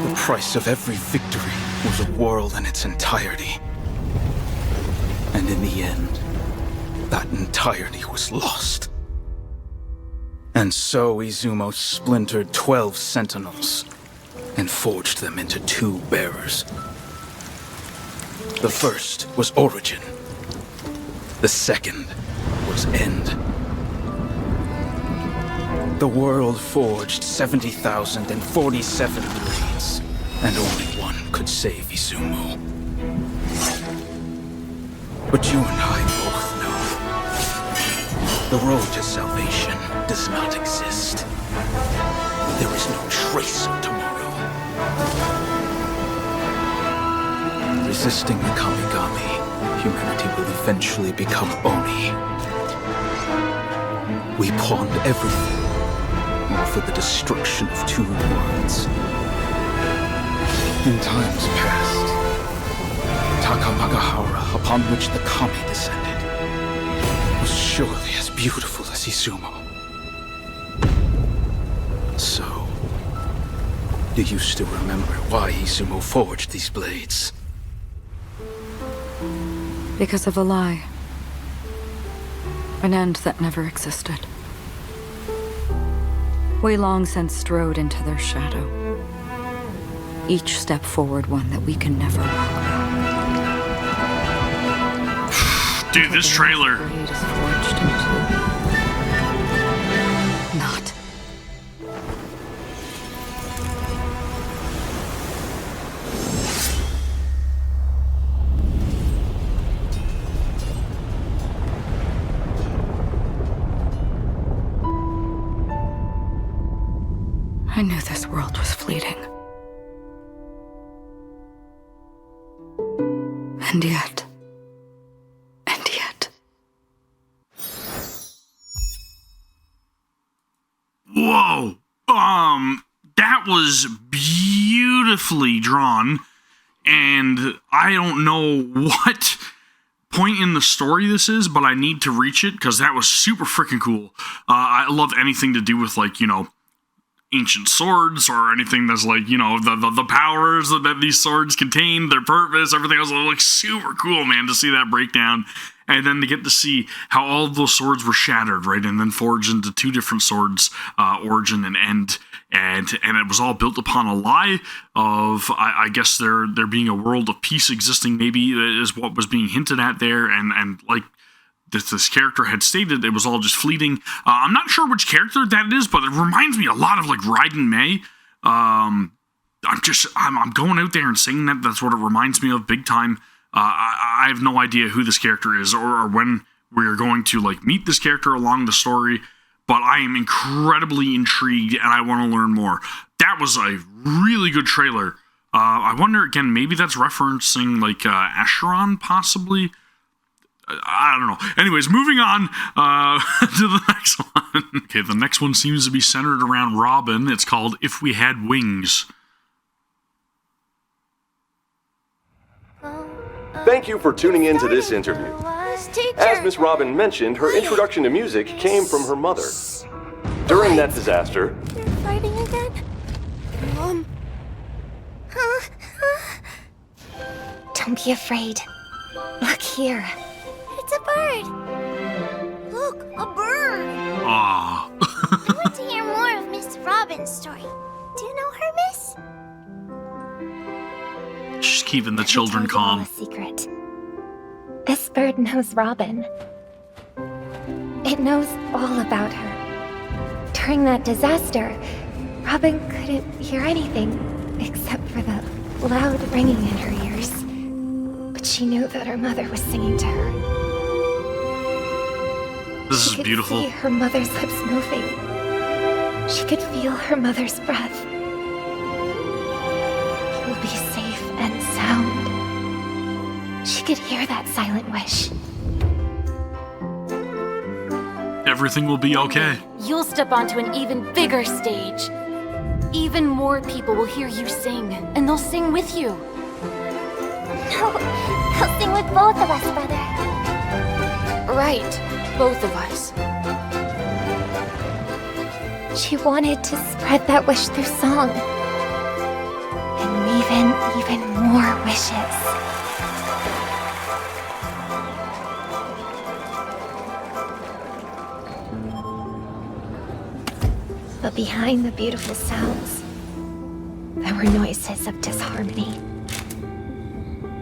The price of every victory was a world in its entirety. And in the end, that entirety was lost. And so Izumo splintered 12 sentinels and forged them into 2 bearers. The first was origin. The second was end. The world forged 70,047 blades, and only one could save Izumo. But you and I both know the road to salvation does not exist. There is no trace of tomorrow. Resisting the Kamigami, humanity will eventually become Oni. We pawned everything, all for the destruction of 2 worlds. In times past, Takamagahara, upon which the Kami descended, was surely as beautiful as Izumo. So, do you still remember why Izumo forged these blades? because of a lie. An end that never existed. We long since strode into their shadow. Each step forward one that we can never walk back. Dude, this trailer. Not. I knew this world was fleeting. And yet... Whoa! That was beautifully drawn, and I don't know what point in the story this is, but I need to reach it, because that was super freaking cool. I love anything to do with, like, you know, ancient swords, or anything that's like, you know, the powers that these swords contain, their purpose, everything else. It looks super cool, man, to see that breakdown. And then to get to see how all of those swords were shattered, right, and then forged into two different swords, Origin and End, and it was all built upon a lie of, I guess, there being a world of peace existing, maybe, is what was being hinted at there, and like this character had stated, it was all just fleeting. I'm not sure which character that is, but it reminds me a lot of, like, Raiden May. I'm going out there and saying that's what it reminds me of big time. I have no idea who this character is or when we're going to, like, meet this character along the story, but I am incredibly intrigued and I want to learn more. That was a really good trailer. I wonder, again, maybe that's referencing, like, Acheron, possibly? I don't know. Anyways, moving on to the next one. Okay, the next one seems to be centered around Robin. It's called If We Had Wings. Thank you for tuning in to this interview. As Miss Robin mentioned, her introduction to music came from her mother. During that disaster... You're fighting again? Mom? Don't be afraid. Look here. It's a bird. Look, a bird. Aww. I want to hear more of Miss Robin's story. Do you know her, miss? She's keeping the children calm. A secret. This bird knows Robin. It knows all about her. During that disaster, Robin couldn't hear anything except for the loud ringing in her ears. But she knew that her mother was singing to her. This is beautiful. She could see her mother's lips moving. She could feel her mother's breath. He will be safe and sound. She could hear that silent wish. Everything will be okay. You'll step onto an even bigger stage. Even more people will hear you sing, and they'll sing with you. No, they'll sing with both of us, brother. Right, both of us. She wanted to spread that wish through song. And even more wishes. But behind the beautiful sounds, there were noises of disharmony.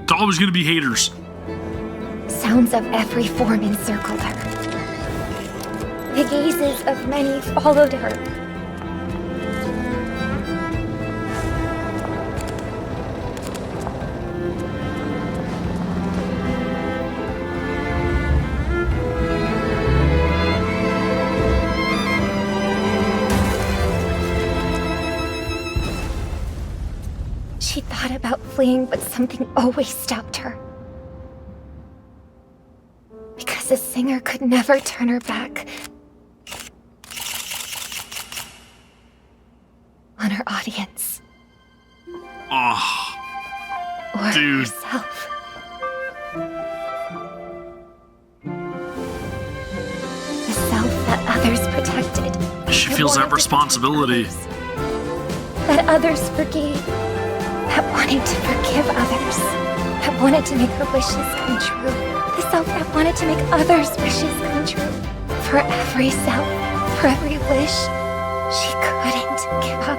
It's always going to be haters. Sounds of every form encircled her. The gazes of many followed her. She thought about fleeing, but something always stopped her. Because a singer could never turn her back on her audience. Oh, or dude. herself. The self that others protected. She feels that responsibility. That others forgave. That wanted to forgive others. That wanted to make her wishes come true. The self that wanted to make others' wishes come true. For every self, for every wish, she couldn't give up.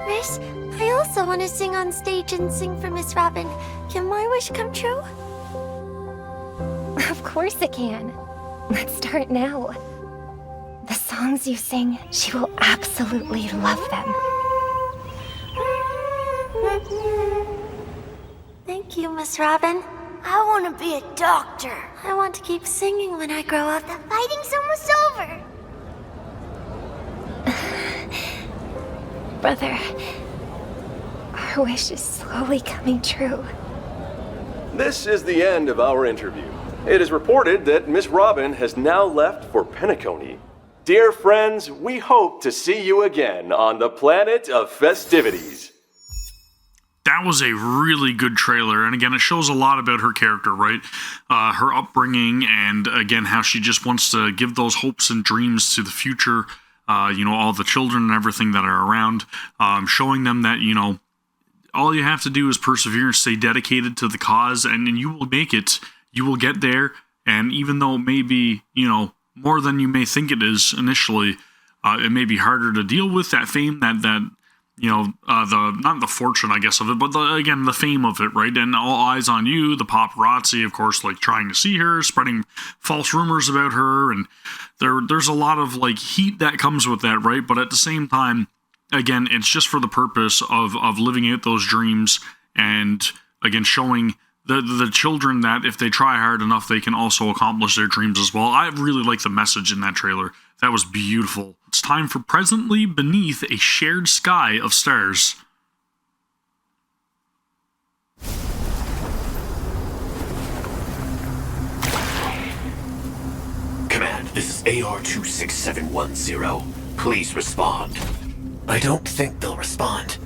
Miss, I also want to sing on stage and sing for Miss Robin. Can my wish come true? Of course it can. Let's start now. The songs you sing, she will absolutely love them. Thank you, Miss Robin. I want to be a doctor. I want to keep singing when I grow up. The fighting's almost over. Brother, our wish is slowly coming true. This is the end of our interview. It is reported that Miss Robin has now left for Penacony. Dear friends, we hope to see you again on the planet of festivities. That was a really good trailer, and again, it shows a lot about her character, right? Her upbringing, and again, how she just wants to give those hopes and dreams to the future, all the children and everything that are around, showing them that, all you have to do is persevere and stay dedicated to the cause, and you will make it. you will get there, and even though it may be, more than you may think it is initially, it may be harder to deal with that fame, that not the fortune, I guess, of it, but again, the fame of it, right? And all eyes on you, the paparazzi, of course, like trying to see her, spreading false rumors about her, and there's a lot of like heat that comes with that, right? But at the same time, again, it's just for the purpose of living out those dreams, and again, showing the children that if they try hard enough, they can also accomplish their dreams as well. I really like the message in that trailer. That was beautiful. It's time for Presently Beneath a Shared Sky of Stars. Command, this is AR-26710. Please respond. I don't think they'll respond.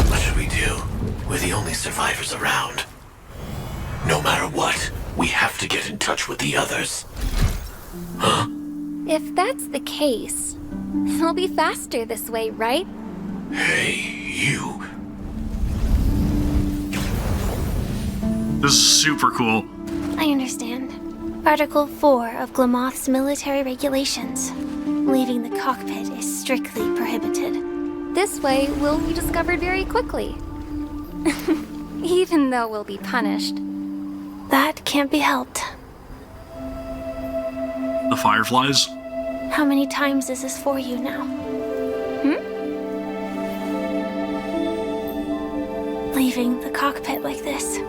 What should we do? We're the only survivors around. No matter what, we have to get in touch with the others. Huh? If that's the case, it'll be faster this way, right? Hey, you. This is super cool. I understand. Article 4 of Glamoth's military regulations. Leaving the cockpit is strictly prohibited. This way, we'll be discovered very quickly. Even though we'll be punished. That can't be helped. The Fireflies? How many times is this for you now? Leaving the cockpit like this.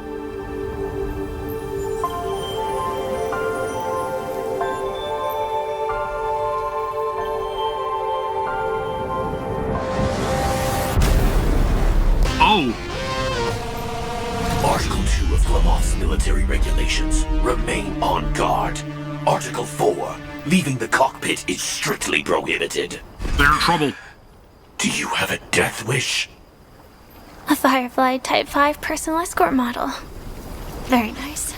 Article 2 of Glamoth's military regulations. Remain on guard. Article 4. Leaving the cockpit is strictly prohibited. They're in trouble. Do you have a death wish? A Firefly Type 5 personal escort model. Very nice.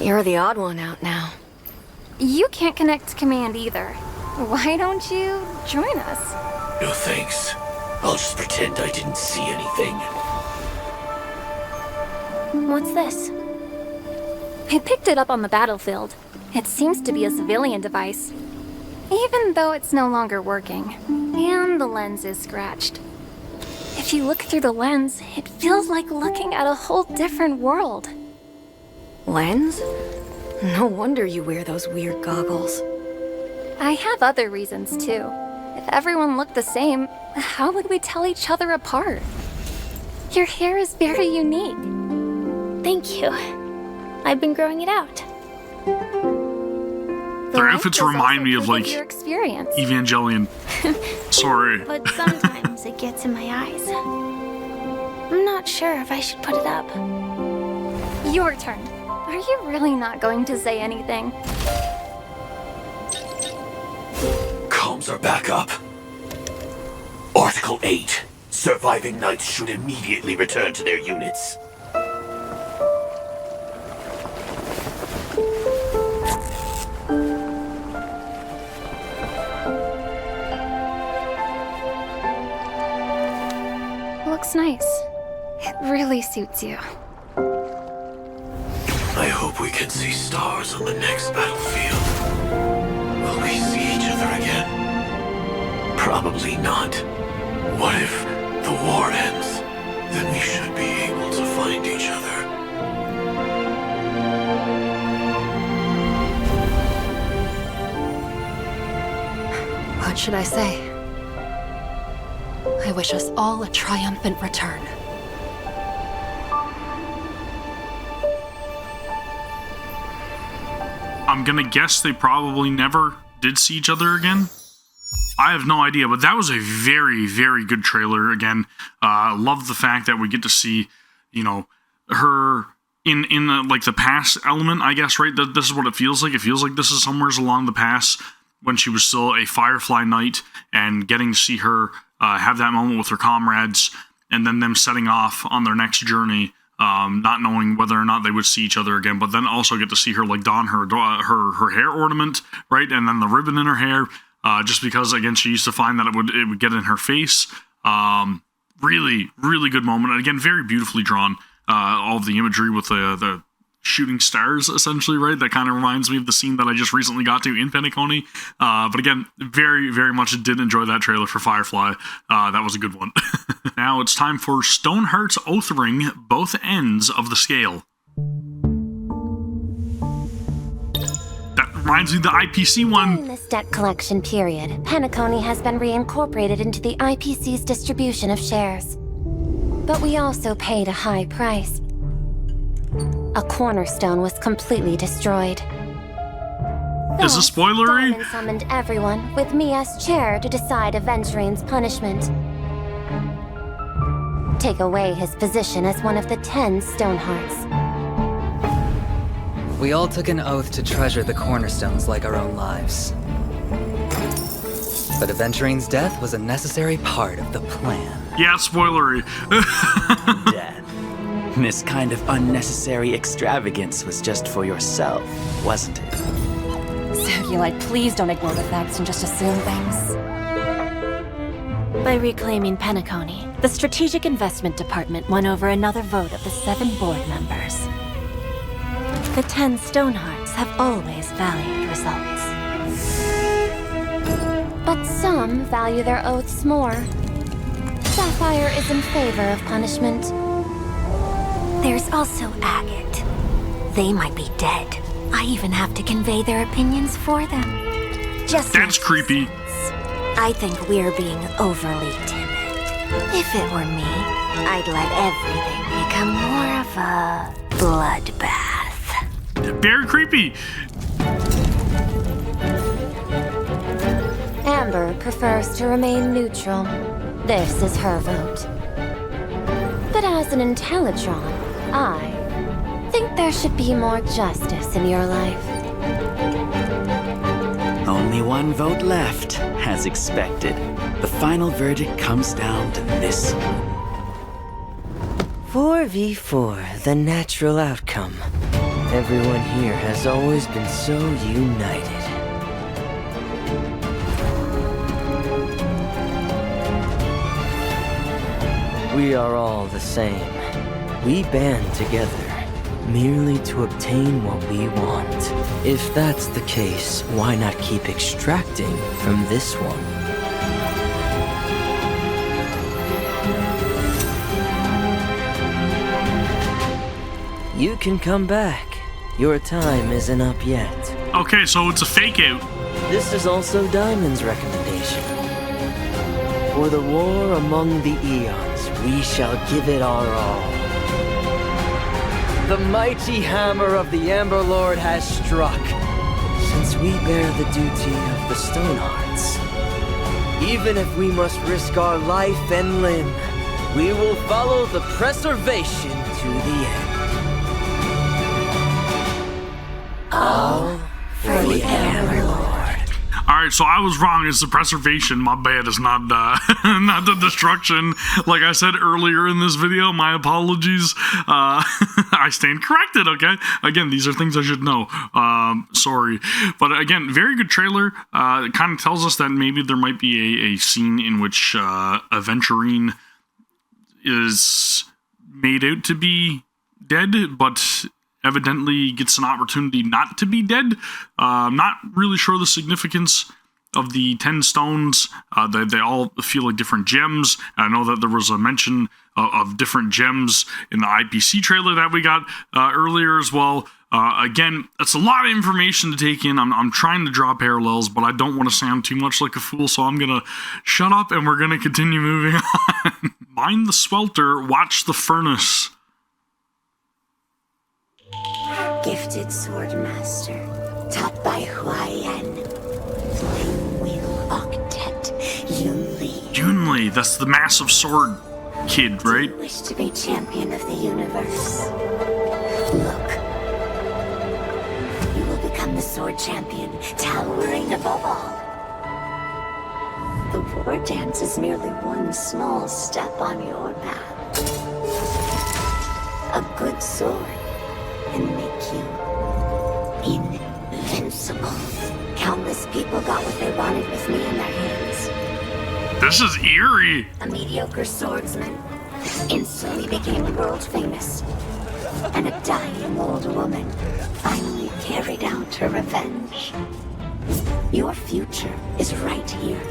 You're the odd one out now. You can't connect to command either. Why don't you join us? No thanks. I'll just pretend I didn't see anything. What's this? I picked it up on the battlefield. It seems to be a civilian device. Even though it's no longer working. And the lens is scratched. If you look through the lens, it feels like looking at a whole different world. Lens? No wonder you wear those weird goggles. I have other reasons too. If everyone looked the same, how would we tell each other apart? Your hair is very unique. Thank you. I've been growing it out. Their outfits remind me of like your experience. Evangelion. Sorry. But sometimes it gets in my eyes. I'm not sure if I should put it up. Your turn. Are you really not going to say anything? Comms are back up. Article 8. Surviving knights should immediately return to their units. Looks nice. It really suits you. I hope we can see stars on the next battlefield. Will we see each other again? Probably not. What if the war ends? Then we should be able to find each other. What should I say? I wish us all a triumphant return. I'm gonna guess they probably never did see each other again. I have no idea, but that was a very, very good trailer. Again, love the fact that we get to see, her in like the past element, I guess, right? This is what it feels like. It feels like this is somewhere along the past when she was still a Firefly Knight, and getting to see her have that moment with her comrades, and then them setting off on their next journey, not knowing whether or not they would see each other again, but then also get to see her like don her hair ornament, right, and then the ribbon in her hair, just because again she used to find that it would get in her face. Really, really good moment. And again, very beautifully drawn. All of the imagery with the shooting stars, essentially, right? That kind of reminds me of the scene that I just recently got to in Penacony. But again, very, very much did enjoy that trailer for Firefly. That was a good one. Now it's time for Stoneheart's Oath Ring, Both Ends of the Scale. That reminds me of the IPC one. In this debt collection period, Penacony has been reincorporated into the IPC's distribution of shares. But we also paid a high price. A cornerstone was completely destroyed. Is this spoilery? Gavin summoned everyone, with me as chair, to decide Aventurine's punishment. Take away his position as one of the 10 Stonehearts. We all took an oath to treasure the cornerstones like our own lives. But Aventurine's death was a necessary part of the plan. Yeah, spoilery. Death. This kind of unnecessary extravagance was just for yourself, wasn't it? Sagielite, please don't ignore the facts and just assume things. By reclaiming Penacony, the Strategic Investment Department won over another vote of the 7 board members. The 10 Stonehearts have always valued results. But some value their oaths more. Sapphire is in favor of punishment. There's also Agate. They might be dead. I even have to convey their opinions for them. That's creepy. I think we're being overly timid. If it were me, I'd let everything become more of a bloodbath. Very creepy. Amber prefers to remain neutral. This is her vote. But as an Intellitron, I think there should be more justice in your life. Only one vote left, as expected. The final verdict comes down to this. 4v4, the natural outcome. Everyone here has always been so united. We are all the same. We band together, merely to obtain what we want. If that's the case, why not keep extracting from this one? You can come back. Your time isn't up yet. Okay, so it's a fake out. This is also Diamond's recommendation. For the war among the eons, we shall give it our all. The mighty hammer of the Amber Lord has struck. Since we bear the duty of the Stonehearts, even if we must risk our life and limb, we will follow the preservation to the end. All for the Amber Lord. Alright, so I was wrong. It's the preservation. My bad. It's not not the destruction. Like I said earlier in this video, my apologies. I stand corrected, okay? Again, these are things I should know. Sorry. But again, very good trailer. It kind of tells us that maybe there might be a scene in which Aventurine is made out to be dead, but evidently gets an opportunity not to be dead. I'm not really sure the significance of the 10 stones. They all feel like different gems. I know that there was a mention of different gems in the IPC trailer that we got earlier as well. Again, that's a lot of information to take in. I'm trying to draw parallels, but I don't want to sound too much like a fool, so I'm going to shut up and we're going to continue moving on. Mind the Swelter, watch the furnace. Gifted swordmaster, taught by Huayan, Flame Wheel Octet, Yunli. Yunli, that's the massive sword kid, right? Wish to be champion of the universe. Look. You will become the sword champion, towering above all. The war dance is merely one small step on your path. A good sword and make you invincible. Countless people got what they wanted with me in their hands. This is eerie. A mediocre swordsman instantly became world famous. And a dying old woman finally carried out her revenge. Your future is right here.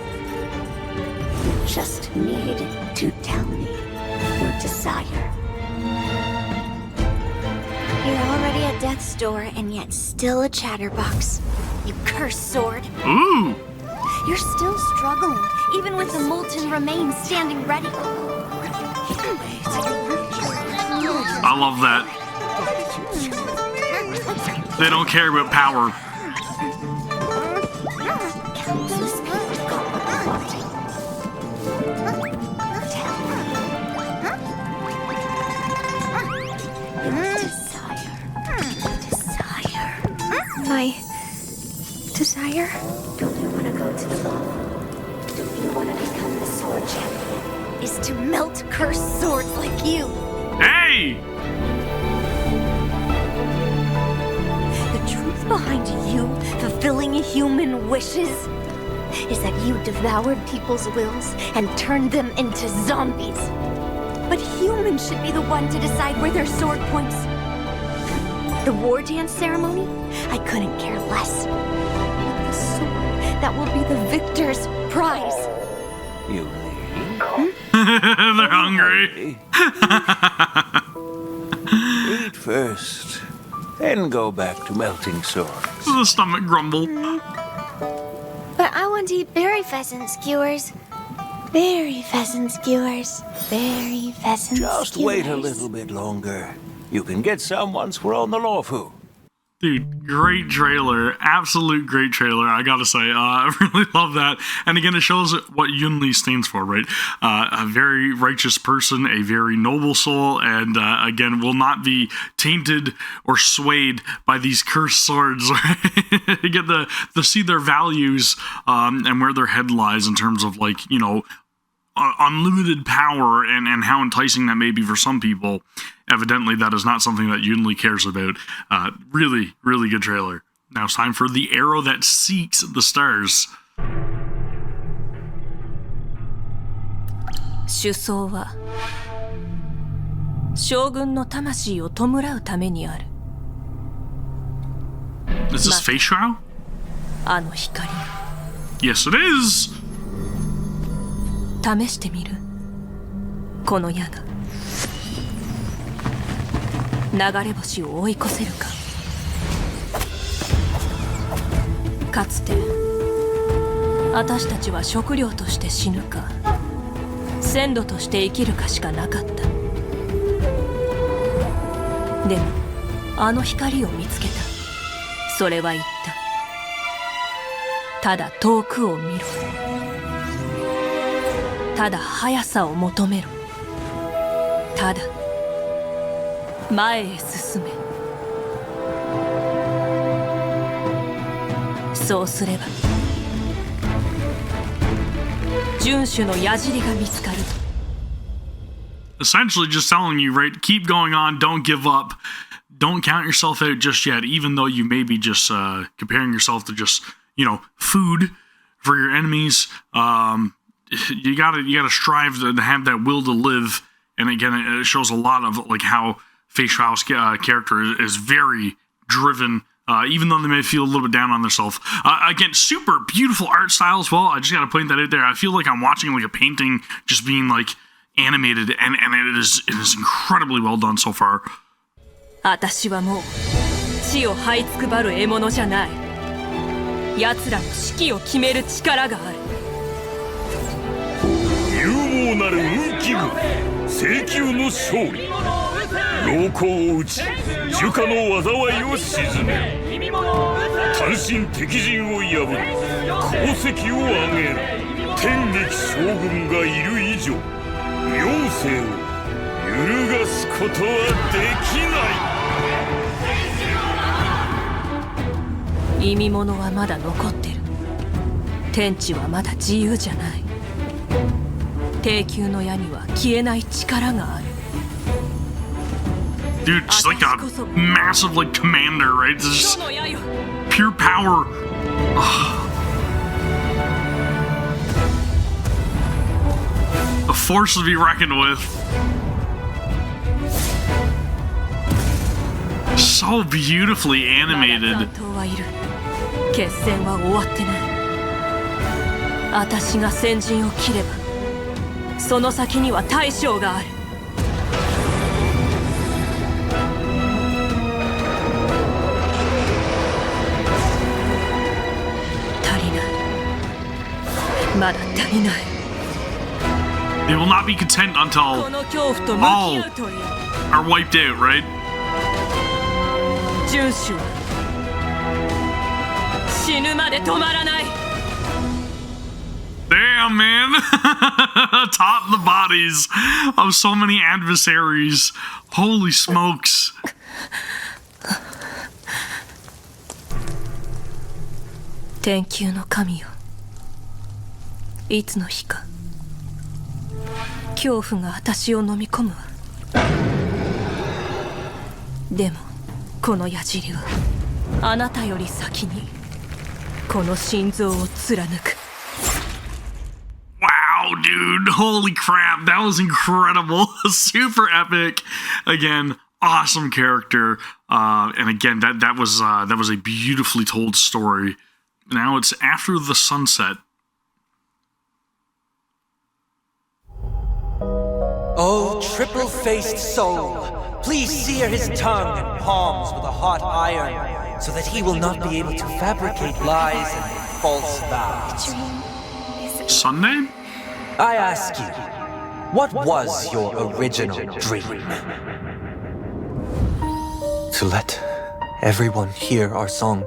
You just need to tell me your desire. You're already at death's door and yet still a chatterbox. You cursed sword. Ooh. You're still struggling, even with the molten remains standing ready. I love that. They don't care about power. My desire? Don't you want to go to the law? Don't you want to become the sword champion? Is to melt cursed swords like you. Hey! The truth behind you fulfilling human wishes is that you devoured people's wills and turned them into zombies. But humans should be the one to decide where their sword points. The war dance ceremony? I couldn't care less. But the sword that will be the victor's prize. You They're hungry. Eat first, then go back to melting swords. The stomach grumble. But I want to eat berry pheasant skewers. Berry pheasant skewers. Berry pheasant Just skewers. wait a little bit longer. You can get some once we're on the Lawfu. Dude, great trailer. Absolute great trailer, I gotta say. I really love that. And again, it shows what Yunli stands for, right? A very righteous person, a very noble soul, and again, will not be tainted or swayed by these cursed swords. You get to see their values and where their head lies in terms of, like, you know, unlimited power and how enticing that may be for some people. Evidently, that is not something that Yunli cares about. Really, really good trailer. Now it's time for the arrow that seeks the stars. 主奏は将軍の魂を弔うためにある。 Is this Fyxestroll? あの光。 Yes, it is. 試してみる。この矢が流れ星を追い越せるか。かつて私たちは食料として死ぬか鮮度として生きるかしかなかった。でもあの光を見つけた。それは言った。ただ遠くを見ろ。ただ速さを求めろ。ただ前へ進め。そうすれば遵守の矢尻が見つかる。 Essentially just telling you, right, keep going on, don't give up, don't count yourself out just yet, even though you may be just comparing yourself to just, you know, food for your enemies. You gotta strive to have that will to live. And again, it shows a lot of like how Fyxestroll's character is very driven, even though they may feel a little bit down on themselves. Again, super beautiful art style as well. I just gotta point that out there. I feel like I'm watching like a painting just being like animated, and it is incredibly well done so far. 私はもう地を這いつくばる獲物じゃない。奴らの指揮を決める力がある。勇猛なる運気軍、聖宮の勝利。老公を打ち、儒家の災いを鎮める。単身敵陣を破り、功績を上げる。天撃将軍がいる以上、明生を揺るがすことはできない。意味物はまだ残ってる。天地はまだ自由じゃない。低級の矢には消えない力がある。 Dude, she's like a massive like commander, right? It's just pure power. A force to be reckoned with. So beautifully animated. 決戦は終わってない。私が先陣を切れば、その先には大将がある。足りない。まだ足りない。They will not be content until all are wiped out, right? 遵守は死ぬまで止まらない。 Damn, man. Top the bodies of so many adversaries. Holy smokes. 天球の神よ、いつの日か恐怖が私を飲み込むわ。でもこの矢尻はあなたより先にこの心臓を貫く。 Wow, dude. Holy crap. That was incredible. Super epic. Again, awesome character. And again, that was a beautifully told story. Now it's after the sunset. Oh, triple-faced soul, please sear his tongue and palms with a hot iron, so that he will not be able to fabricate lies and false vows. Sunday? I ask you, what was your original dream? To let everyone hear our song,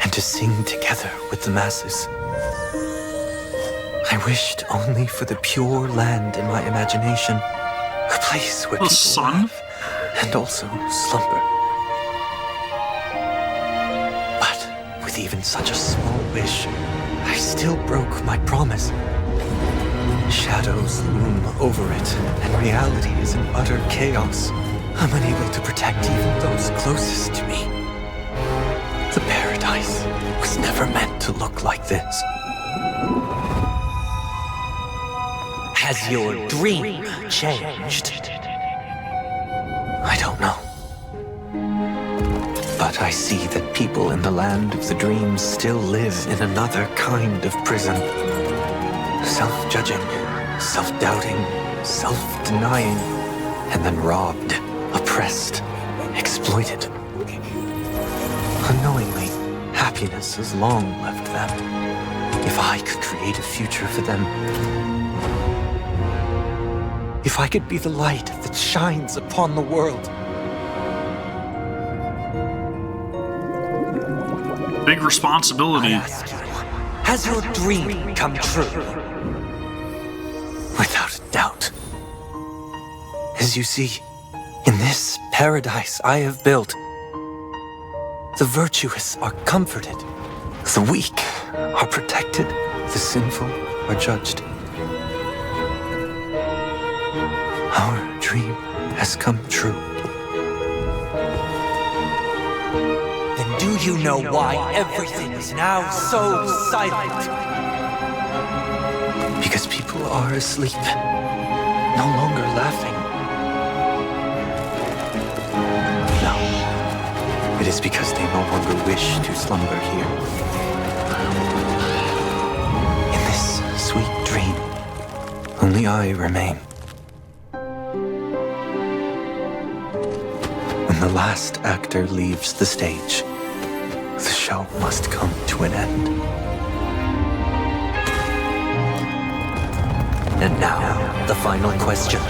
and to sing together with the masses. I wished only for the pure land in my imagination, a place where people laugh and also slumber. But with even such a small wish, I still broke my promise. Shadows loom over it, and reality is in utter chaos. I'm unable to protect even those closest to me. The paradise was never meant to look like this. Has your dream changed? I don't know. But I see that people in the land of the dreams still live in another kind of prison. Self-judging, self-doubting, self-denying, and then robbed, oppressed, exploited. Unknowingly, happiness has long left them. If I could create a future for them, if I could be the light that shines upon the world. Big responsibility. I ask you, has your dream come true? Without a doubt. As you see, in this paradise I have built, the virtuous are comforted, the weak are protected, the sinful are judged. Our dream has come true. Then do you know why everything is now so silent? Because people are asleep, no longer laughing. No, it is because they no longer wish to slumber here. In this sweet dream, only I remain. When the last actor leaves the stage, the show must come to an end. And now, the final question.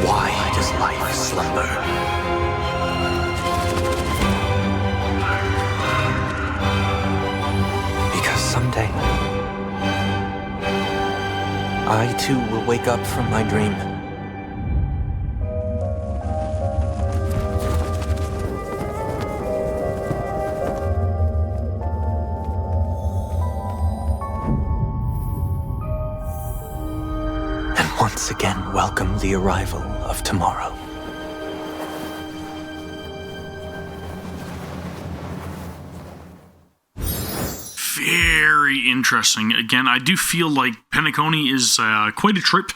Why does life slumber? Because someday, I too will wake up from my dream. Once again welcome the arrival of tomorrow. Fear. very interesting. Again, I do feel like Penacony is quite a trip,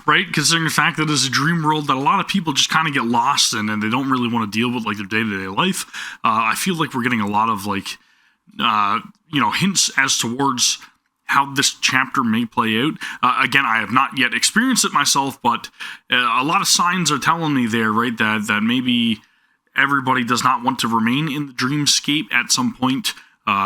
right? Considering the fact that it's a dream world that a lot of people just kind of get lost in, and they don't really want to deal with like their day-to-day life. I feel like we're getting a lot of like, hints as towards how this chapter may play out. Again, I have not yet experienced it myself, but a lot of signs are telling me there, right, that maybe everybody does not want to remain in the dreamscape at some point.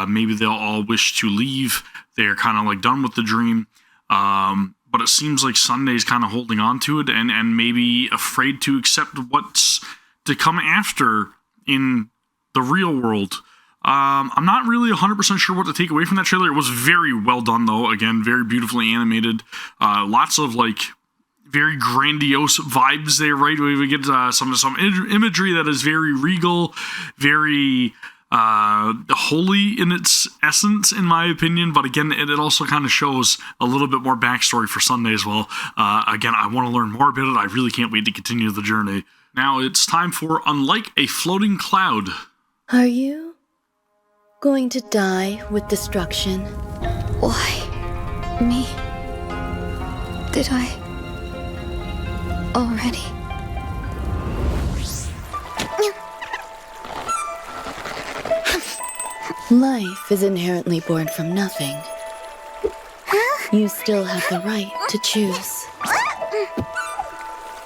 Maybe they'll all wish to leave. They're kind of like done with the dream. But it seems like Sunday's kind of holding on to it and maybe afraid to accept what's to come after in the real world. I'm not really 100% sure what to take away from that trailer. It was very well done, though. Again, very beautifully animated. Lots of like very grandiose vibes there, right? We get some imagery that is very regal, very holy in its essence, in my opinion. But again, it also kind of shows a little bit more backstory for Sunday as well. Again, I want to learn more about it. I really can't wait to continue the journey. Now it's time for Unlike a Floating Cloud. Are you going to die with destruction? Why? Me? Did I already? Life is inherently born from nothing. You still have the right to choose.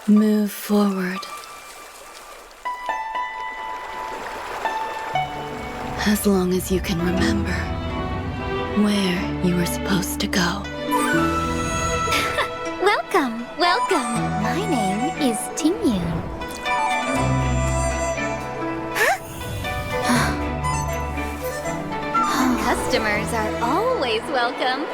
Move forward. As long as you can remember where you were supposed to go. Welcome, welcome. My name is Tingyun. Customers are always welcome.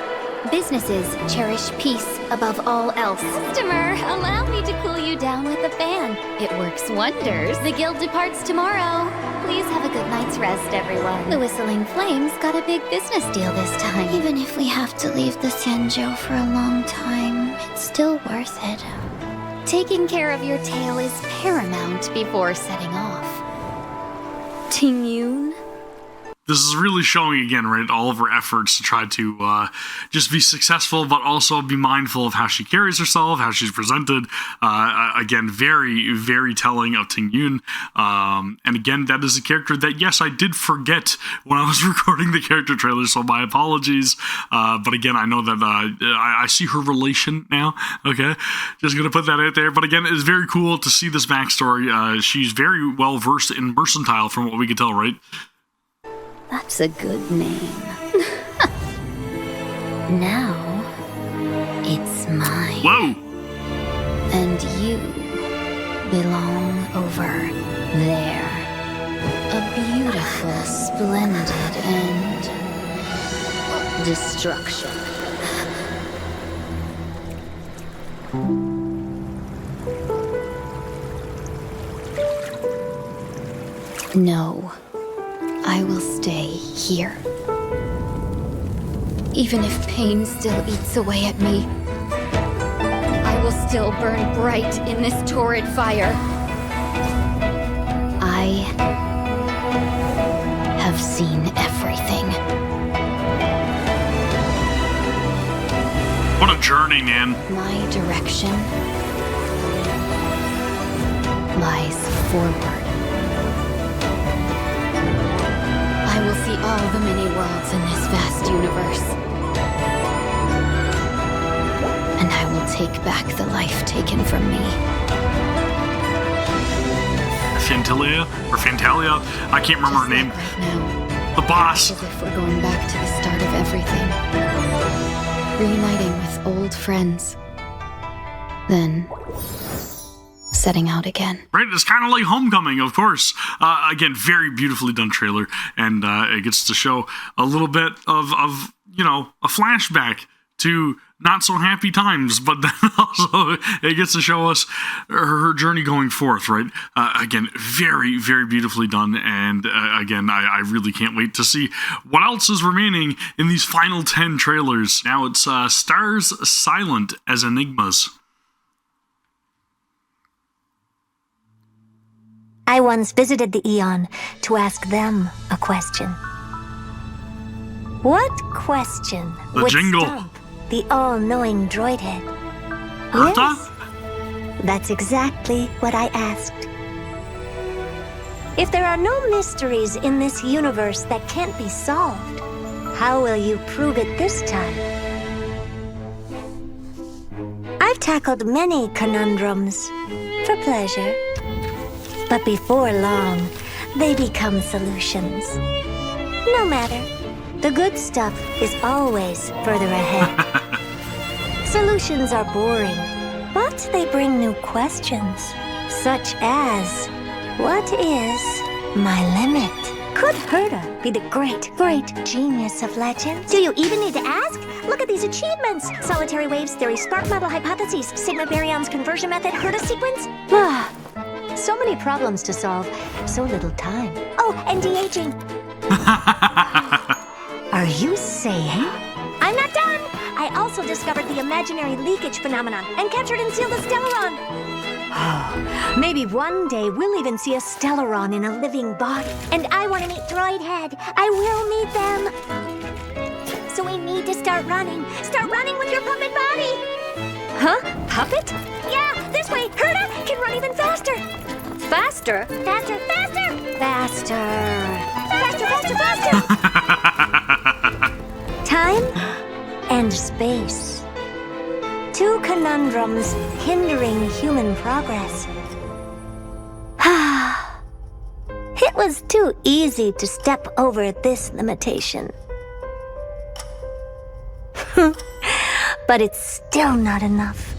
Businesses cherish peace above all else. Customer, allow me to cool you down with a fan. It works wonders. The guild departs tomorrow. Please have a good night's rest, everyone. The Whistling Flames got a big business deal this time. Even if we have to leave the Xianzhou for a long time, it's still worth it. Taking care of your tail is paramount before setting off. Tingyun? This is really showing again, right, all of her efforts to try to just be successful, but also be mindful of how she carries herself, how she's presented. Again, very, very telling of Tingyun. And again, that is a character that, yes, I did forget when I was recording the character trailer, so my apologies. But again, I know that I see her relation now, okay? Just going to put that out there. But again, it's very cool to see this backstory. She's very well versed in mercantile from what we can tell, right? That's a good name. Now, it's mine. Whoa! And you belong over there. A beautiful, splendid end. Destruction. No. I will stay here. Even if pain still eats away at me, I will still burn bright in this torrid fire. I have seen everything. What a journey, man. My direction lies forward. I will see all the many worlds in this vast universe. And I will take back the life taken from me. Fantalia? I can't remember her name. Right now. The boss. As if we're going back to the start of everything. Reuniting with old friends. Then setting out again. Right, it's kind of like Homecoming, of course. Again, very beautifully done trailer, and it gets to show a little bit of a flashback to not so happy times, but then also it gets to show us her journey going forth, right? Again, very, very beautifully done, and again, I really can't wait to see what else is remaining in these final 10 trailers. Now it's Stars Silent as Enigmas. I once visited the Eon to ask them a question. What question The would jingle. stump the all-knowing droid head? Herta? Yes, that's exactly what I asked. If there are no mysteries in this universe that can't be solved, how will you prove it this time? I've tackled many conundrums for pleasure, but before long, they become solutions. No matter, the good stuff is always further ahead. Solutions are boring, but they bring new questions, such as, what is my limit? Could Herta be the great genius of legend? Do you even need to ask? Look at these achievements! Solitary waves theory, spark model hypotheses, Sigma baryons conversion method, Herta sequence. So many problems to solve, so little time. Oh, and de-aging. Are you saying? I'm not done! I also discovered the imaginary leakage phenomenon and captured and sealed a Stellaron. Oh, maybe one day we'll even see a Stellaron in a living body. And I want to meet Droid Head. I will meet them. So we need to start running. Start running with your puppet body. Huh? Puppet? Yeah, this way. Herta can run even faster. Faster? Faster, faster! Faster. Faster, faster, faster! Time and space. Two conundrums hindering human progress. It was too easy to step over this limitation. But it's still not enough.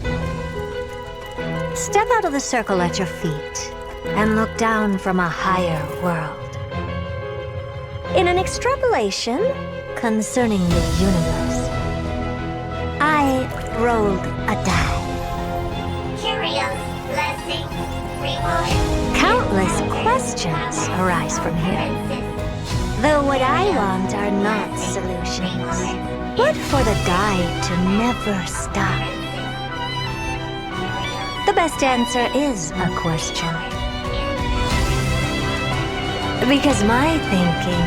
Step out of the circle at your feet and look down from a higher world. In an extrapolation concerning the universe, I rolled a die. Curious, blessing, reward. Countless questions arise from here. Though what I want are not solutions, but for the die to never stop. The best answer is a question. Because my thinking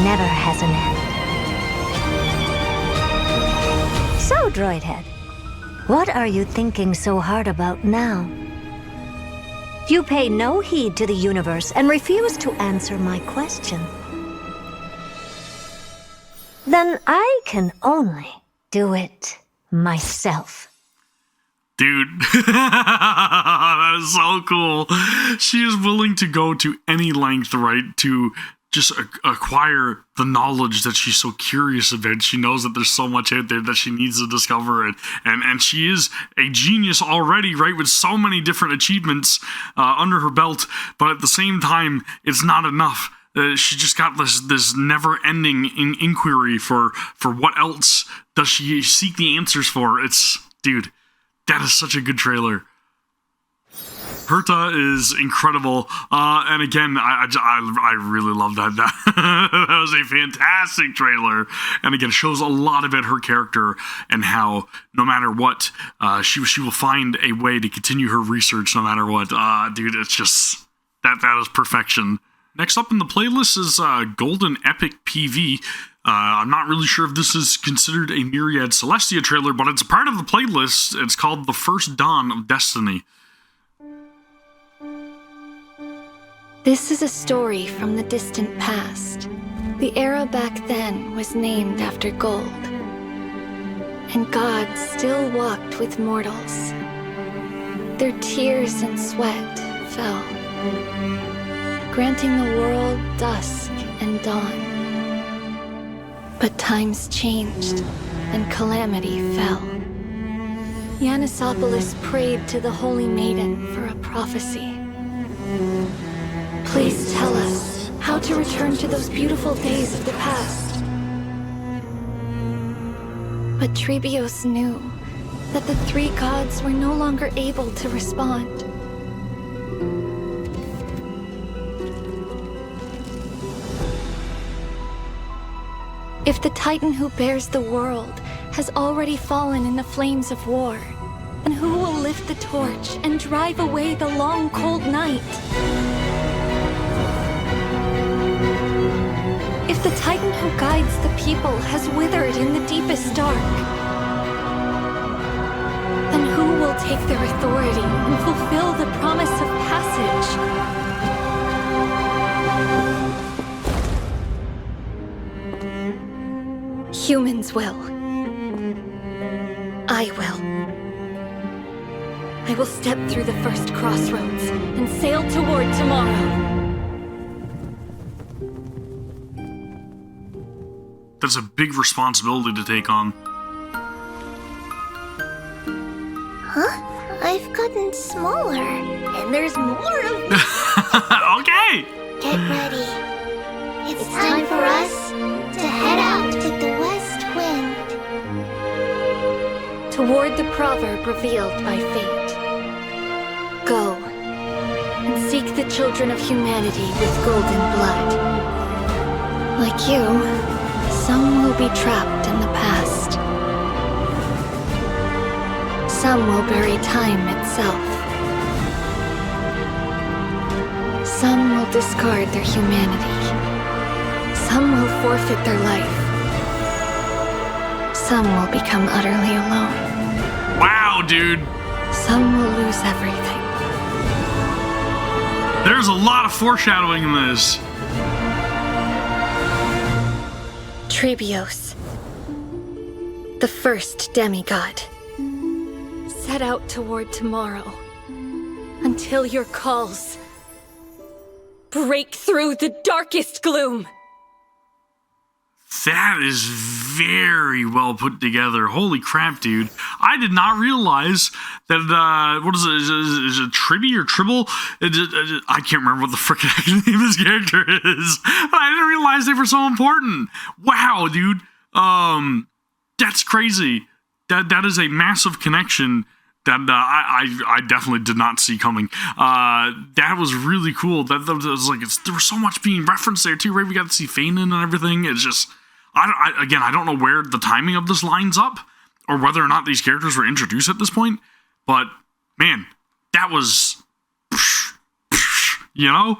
never has an end. So, Droidhead, what are you thinking so hard about now? You pay no heed to the universe and refuse to answer my question. Then I can only do it myself. Dude, that is so cool. She is willing to go to any length, right, to just acquire the knowledge that she's so curious about. She knows that there's so much out there that she needs to discover it. And she is a genius already, right, with so many different achievements under her belt. But at the same time, it's not enough. She just got this never-ending inquiry for what else does she seek the answers for. It's, dude, that is such a good trailer. Herta is incredible, and again, I really love that. That was a fantastic trailer, and again, shows a lot about her character and how no matter what, she will find a way to continue her research no matter what. Dude, it's just that is perfection. Next up in the playlist is Golden Epic PV. I'm not really sure if this is considered a Myriad Celestia trailer, but it's a part of the playlist. It's called The First Dawn of Destiny. This is a story from the distant past. The era back then was named after gold. And God still walked with mortals. Their tears and sweat fell, granting the world dusk and dawn. But times changed, and calamity fell. Yanisopoulos prayed to the Holy Maiden for a prophecy. Please tell us how to return to those beautiful days of the past. But Trebios knew that the three gods were no longer able to respond. If the Titan who bears the world has already fallen in the flames of war, then who will lift the torch and drive away the long, cold night? If the Titan who guides guides the people has withered in the deepest dark. Then who will take their authority and fulfill the promise of passage? Humans will. I will. I will step through the first crossroads and sail toward tomorrow. That's a big responsibility to take on. Huh? I've gotten smaller, and there's more of me. Okay! Get ready. It's time for us to head out with the west wind. Toward the proverb revealed by fate. Go, and seek the children of humanity with golden blood. Like you, some will be trapped in the past. Some will bury time itself. Some will discard their humanity. Some will forfeit their life. Some will become utterly alone. Wow, dude. Some will lose everything. There's a lot of foreshadowing in this. Trebios, the first demigod, set out toward tomorrow until your calls break through the darkest gloom. That is very well put together. Holy crap, dude. I did not realize that, what is it? Is it Tribby or Tribble? I can't remember what the frickin' name of this character is. But I didn't realize they were so important. Wow, dude. That's crazy. That is a massive connection that I definitely did not see coming. That was really cool. That was like, there was so much being referenced there too, right? We got to see Feynman and everything. It's just, I don't know where the timing of this lines up, or whether or not these characters were introduced at this point. But man, that was, you know,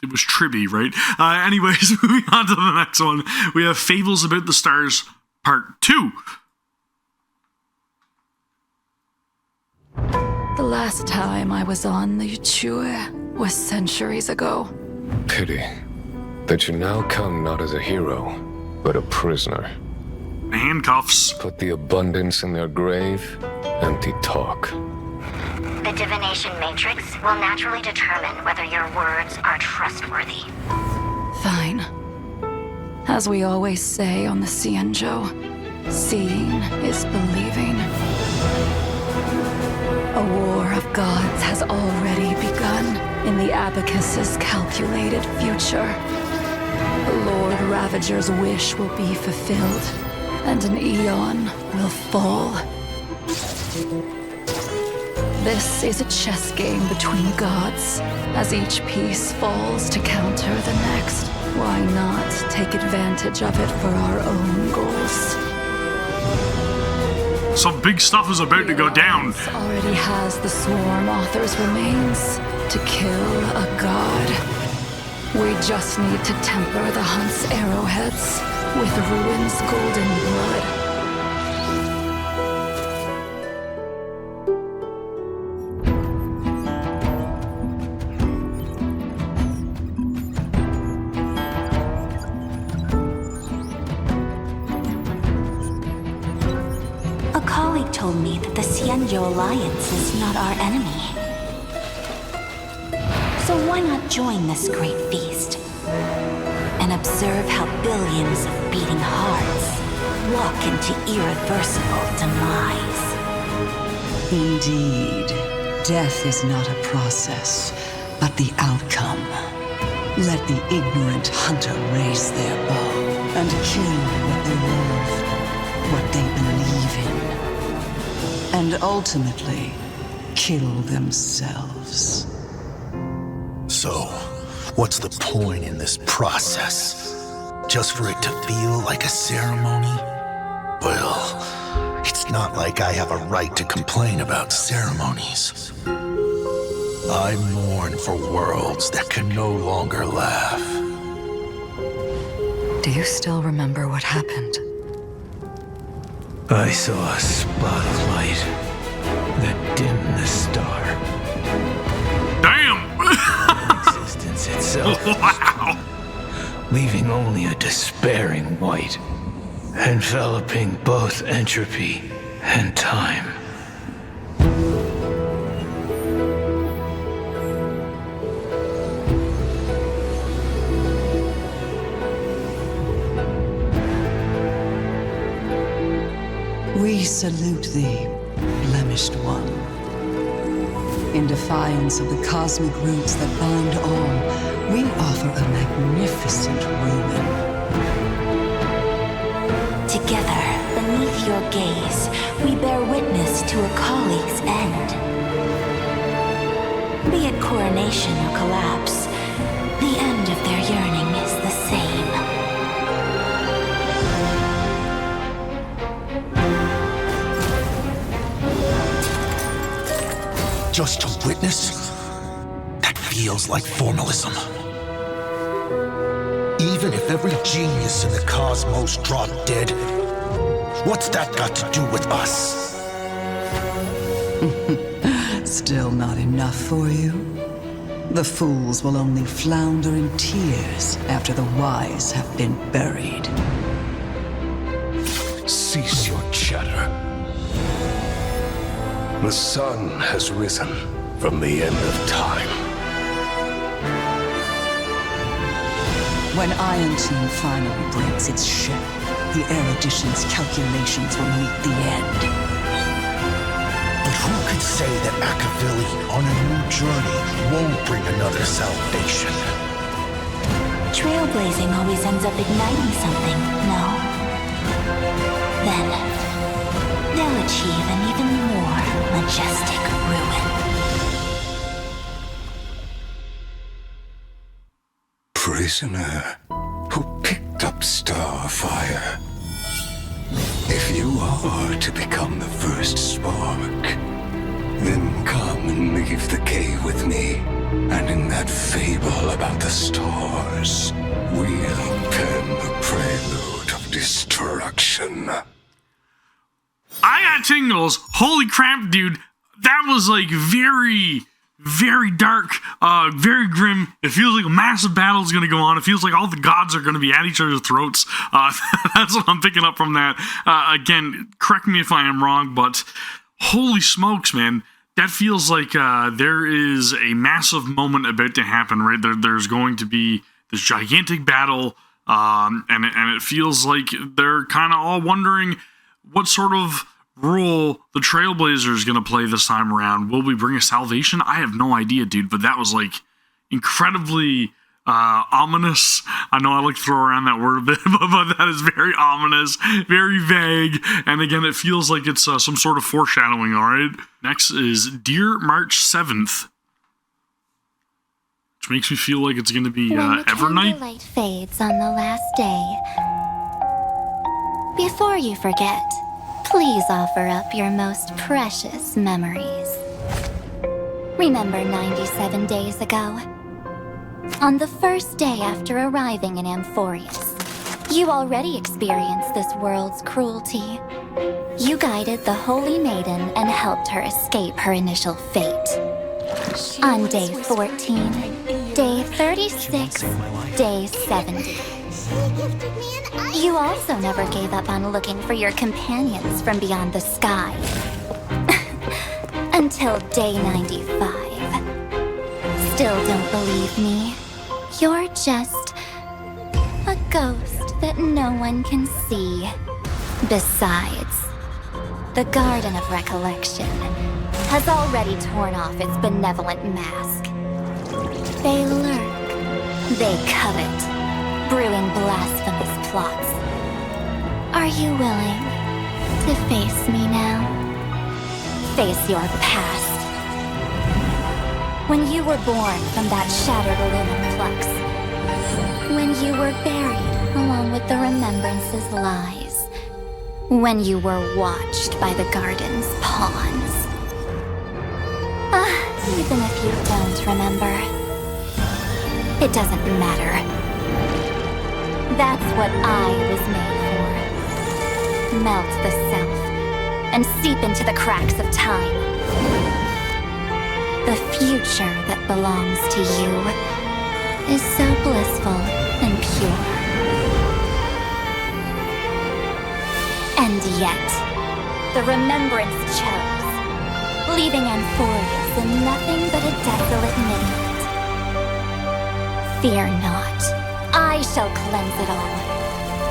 it was Tribby, right? Anyways, moving on to the next one, we have Fables About the Stars Part 2. The last time I was on the Yuchue was centuries ago. Pity that you now come not as a hero, but a prisoner. Handcuffs. Put the abundance in their grave, empty talk. The divination matrix will naturally determine whether your words are trustworthy. Fine. As we always say on the Cienjo, seeing is believing. A war of gods has already begun in the Abacus's calculated future. The Lord Ravager's wish will be fulfilled, and an eon will fall. This is a chess game between gods. As each piece falls to counter the next, why not take advantage of it for our own goals? Some big stuff is about to go down. Already has the Swarm Author's remains to kill a god. We just need to temper the hunt's arrowheads with Ruan's golden blood. Told me that the Cienjo Alliance is not our enemy. So why not join this great feast and observe how billions of beating hearts walk into irreversible demise? Indeed, death is not a process, but the outcome. Let the ignorant hunter raise their bow and kill what they love, what they believe in. And ultimately, kill themselves. So, what's the point in this process? Just for it to feel like a ceremony? Well, it's not like I have a right to complain about ceremonies. I mourn for worlds that can no longer laugh. Did you still remember what happened? I saw a spot of light that dimmed the star. Damn! Existence itself. Wow! Leaving only a despairing white, enveloping both entropy and time. We salute thee, blemished one. In defiance of the cosmic roots that bind all, we offer a magnificent ruin. Together, beneath your gaze, we bear witness to a colleague's end. Be it coronation or collapse, the end of their yearning is the same. Just to witness? That feels like formalism. Even if every genius in the cosmos dropped dead, what's that got to do with us? Still not enough for you? The fools will only flounder in tears after the wise have been buried. Cease your chatter. The sun has risen from the end of time. When Iron Team finally breaks its ship, the Erudition's calculations will meet the end. But who could say that Akavili on a new journey won't bring another salvation? Trailblazing always ends up igniting something, no? Then, they'll achieve an even more majestic ruin. Prisoner who picked up Starfire. If you are to become the first spark, then come and leave the cave with me. And in that fable about the stars, we'll pen the prelude of destruction. I got tingles. Holy crap, dude. That was like very, very dark, very grim. It feels like a massive battle is going to go on. It feels like all the gods are going to be at each other's throats. That's what I'm picking up from that. Again, correct me if I am wrong, but holy smokes, man. That feels like there is a massive moment about to happen, right? There's going to be this gigantic battle, and it feels like they're kind of all wondering what sort of role the Trailblazer is going to play this time around. Will we bring a salvation? I have no idea, dude, but that was like incredibly ominous. I know I like to throw around that word a bit, but that is very ominous, very vague, and again, it feels like it's some sort of foreshadowing, alright? Next is Dear March 7th, which makes me feel like it's going to be Evernight. Light fades on the last day. Before you forget, please offer up your most precious memories. Remember 97 days ago? On the first day after arriving in Amphoreus, you already experienced this world's cruelty. You guided the Holy Maiden and helped her escape her initial fate. On day 14, day 36, day 70. You also never gave up on looking for your companions from beyond the sky. Until day 95. Still don't believe me? You're just a ghost that no one can see. Besides, the Garden of Recollection has already torn off its benevolent mask. They lurk, they covet, brewing blasphemous plots. Are you willing to face me now? Face your past. When you were born from that shattered lumen flux. When you were buried along with the remembrance's lies. When you were watched by the garden's pawns. Even if you don't remember, it doesn't matter. That's what I was made for. Melt the self and seep into the cracks of time. The future that belongs to you is so blissful and pure. And yet, the Remembrance chose, leaving Amphoreus in nothing but a desolate midnight. Fear not, I shall cleanse it all.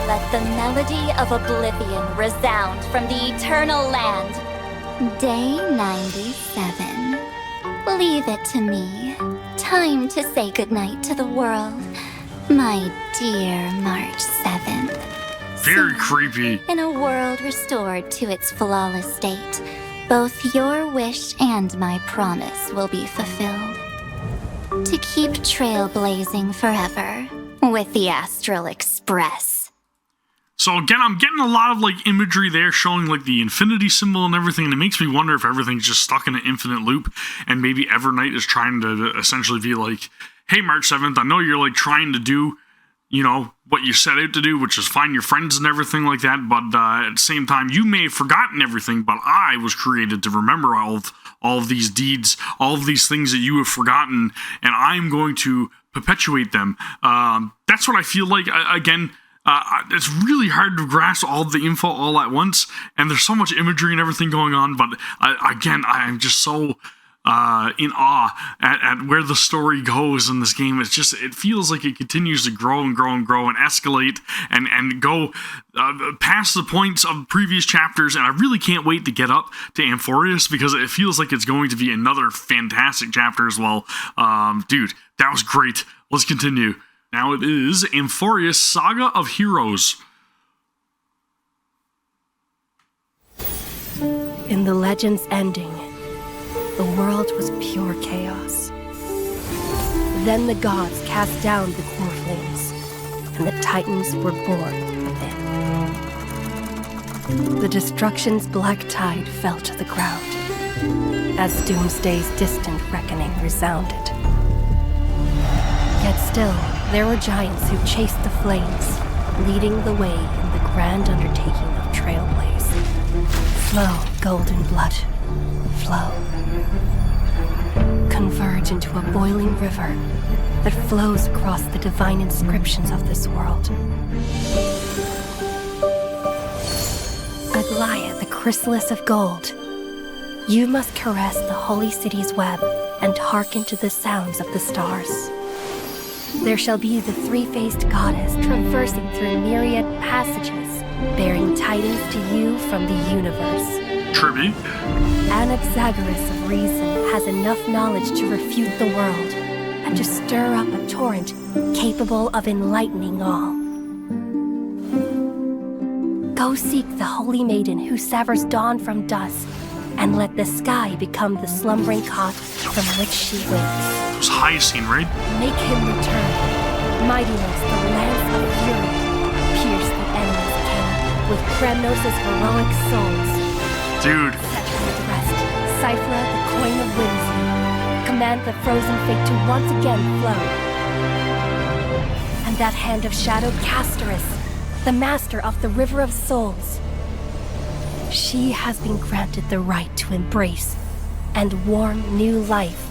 Let the melody of oblivion resound from the eternal land. Day 97. Leave it to me. Time to say goodnight to the world, my dear March 7th. Very creepy. In a world restored to its flawless state, both your wish and my promise will be fulfilled. To keep trailblazing forever with the Astral Express. So again, I'm getting a lot of like imagery there showing like the infinity symbol and everything, and it makes me wonder if everything's just stuck in an infinite loop, and maybe Evernight is trying to essentially be like, hey, March 7th, I know you're like trying to do, you know, what you set out to do, which is find your friends and everything like that, but at the same time, you may have forgotten everything, but I was created to remember all of these deeds, all of these things that you have forgotten, and I'm going to perpetuate them. That's what I feel like. Again, it's really hard to grasp all of the info all at once, and there's so much imagery and everything going on, but again, I'm just so in awe at where the story goes in this game. It's just, it feels like it continues to grow and grow and grow and escalate and go past the points of previous chapters, and I really can't wait to get up to Amphoreus because it feels like it's going to be another fantastic chapter as well. Dude, that was great. Let's continue. Now it is Amphoreus Saga of Heroes. In the legend's ending, the world was pure chaos. Then the gods cast down the core flames, and the titans were born within. The destruction's black tide fell to the ground, as Doomsday's distant reckoning resounded. Yet still, there were giants who chased the flames, leading the way in the grand undertaking of Trailblaze. Flow, golden blood, flow. Converge into a boiling river that flows across the divine inscriptions of this world. Aglaia, the chrysalis of gold, you must caress the holy city's web and hearken to the sounds of the stars. There shall be the three-faced goddess traversing through myriad passages, bearing tidings to you from the universe. Tribute. Anaxagoras of reason has enough knowledge to refute the world and to stir up a torrent capable of enlightening all. Go seek the holy maiden who severs dawn from dusk, and let the sky become the slumbering cot from which she wakes. It was Hyacinth, right? Make him return. Mightiness, the lance of fury, pierce the enemy's camp with Kremnos' heroic souls. Dude. Set her at rest. Cyphra, the coin of whimsy. Command the frozen fate to once again flow. And that hand of shadowed Castorus, the master of the River of Souls. She has been granted the right to embrace and warm new life.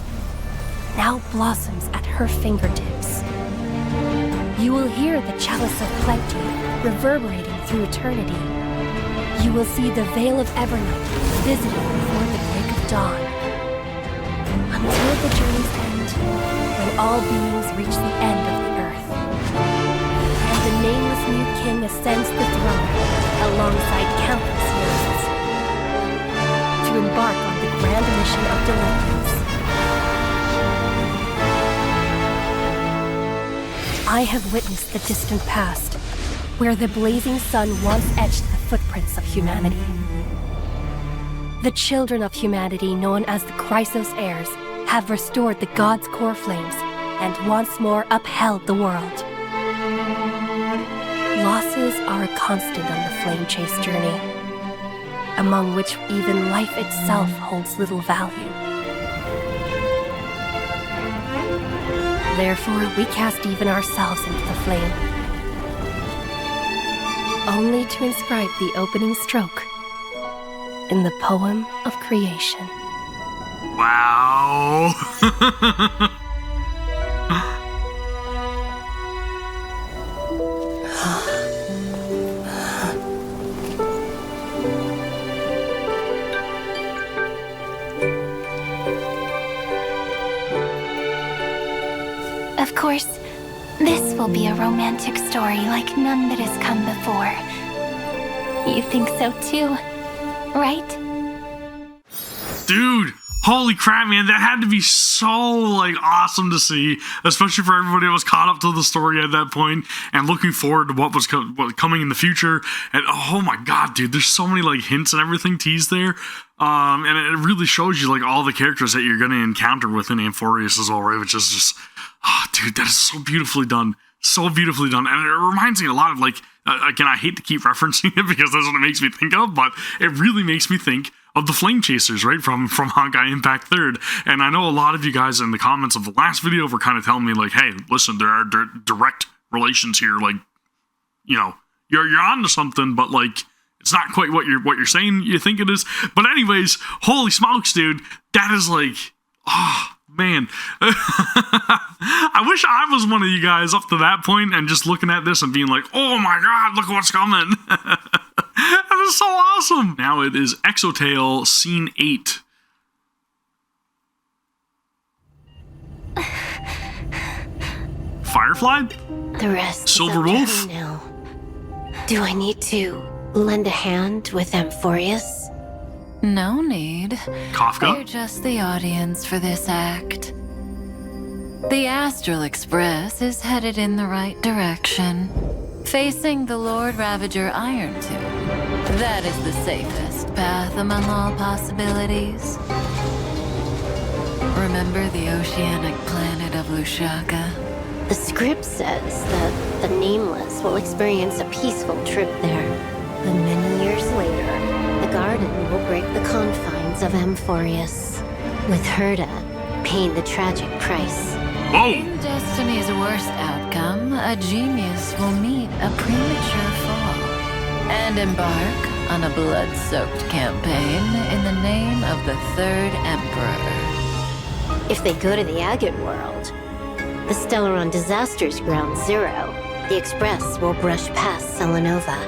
Now blossoms at her fingertips. You will hear the chalice of plenty reverberating through eternity. You will see the veil of Evernight visiting before the break of dawn. Until the journey's end, when all beings reach the end of the earth. And the nameless new king ascends the throne alongside countless heroes to embark on the grand mission of deliverance. I have witnessed the distant past, where the blazing sun once etched the footprints of humanity. The children of humanity, known as the Chrysos heirs, have restored the gods' core flames and once more upheld the world. Losses are a constant on the flame chase journey, among which even life itself holds little value. Therefore, we cast even ourselves into the flame, only to inscribe the opening stroke in the poem of creation. Wow. Of course, this will be a romantic story like none that has come before. You think so too, right? Dude, holy crap, man, that had to be so, like, awesome to see, especially for everybody that was caught up to the story at that point and looking forward to what was coming in the future. And oh my god, dude, there's so many, like, hints and everything teased there. And it really shows you, like, all the characters that you're going to encounter within Amphoreus as well, right? Which is just, oh, dude, that is so beautifully done. So beautifully done. And it reminds me a lot of, like, again, I hate to keep referencing it because that's what it makes me think of, but it really makes me think of the Flame Chasers, right, from Honkai Impact 3rd. And I know a lot of you guys in the comments of the last video were kind of telling me, like, hey, listen, there are direct relations here, like, you know, you're onto something, but, like, it's not quite what you're saying you think it is. But anyways, holy smokes, dude, that is like, oh, man. I wish I was one of you guys up to that point and just looking at this and being like, oh my god, look what's coming. That is so awesome. Now it is Exotale Scene 8. Firefly? The rest Silver is up to Wolf? her now. Do I need to lend a hand with Amphoreus? No need. Kafka? You're just the audience for this act. The Astral Express is headed in the right direction, facing the Lord Ravager Iron Tomb. That is the safest path among all possibilities. Remember the oceanic planet of Lushaka? The script says that the Nameless will experience a peaceful trip there. But many years later, the Garden will break the confines of Amphoreus, with Herda paying the tragic price. In Destiny's worst outcome, a genius will meet a premature fall and embark on a blood-soaked campaign in the name of the Third Emperor. If they go to the Agate world, the Stellaron Disaster's ground zero, the Express will brush past Selenova.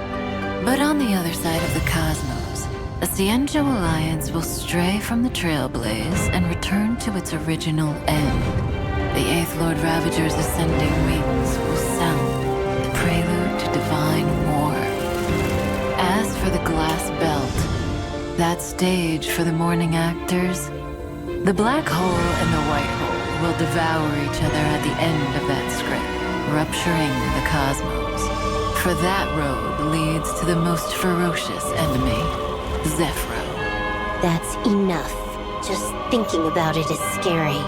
But on the other side of the cosmos, the Cienjo Alliance will stray from the Trailblaze and return to its original end. The Eighth Lord Ravager's ascending wings will sound the prelude to divine war. As for the Glass Belt, that stage for the morning actors, the Black Hole and the White Hole will devour each other at the end of that script, rupturing the cosmos. For that road leads to the most ferocious enemy, Zephyro. That's enough. Just thinking about it is scary.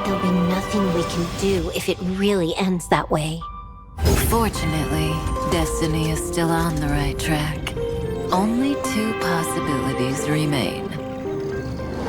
There'll be nothing we can do if it really ends that way. Fortunately, Destiny is still on the right track. Only 2 possibilities remain.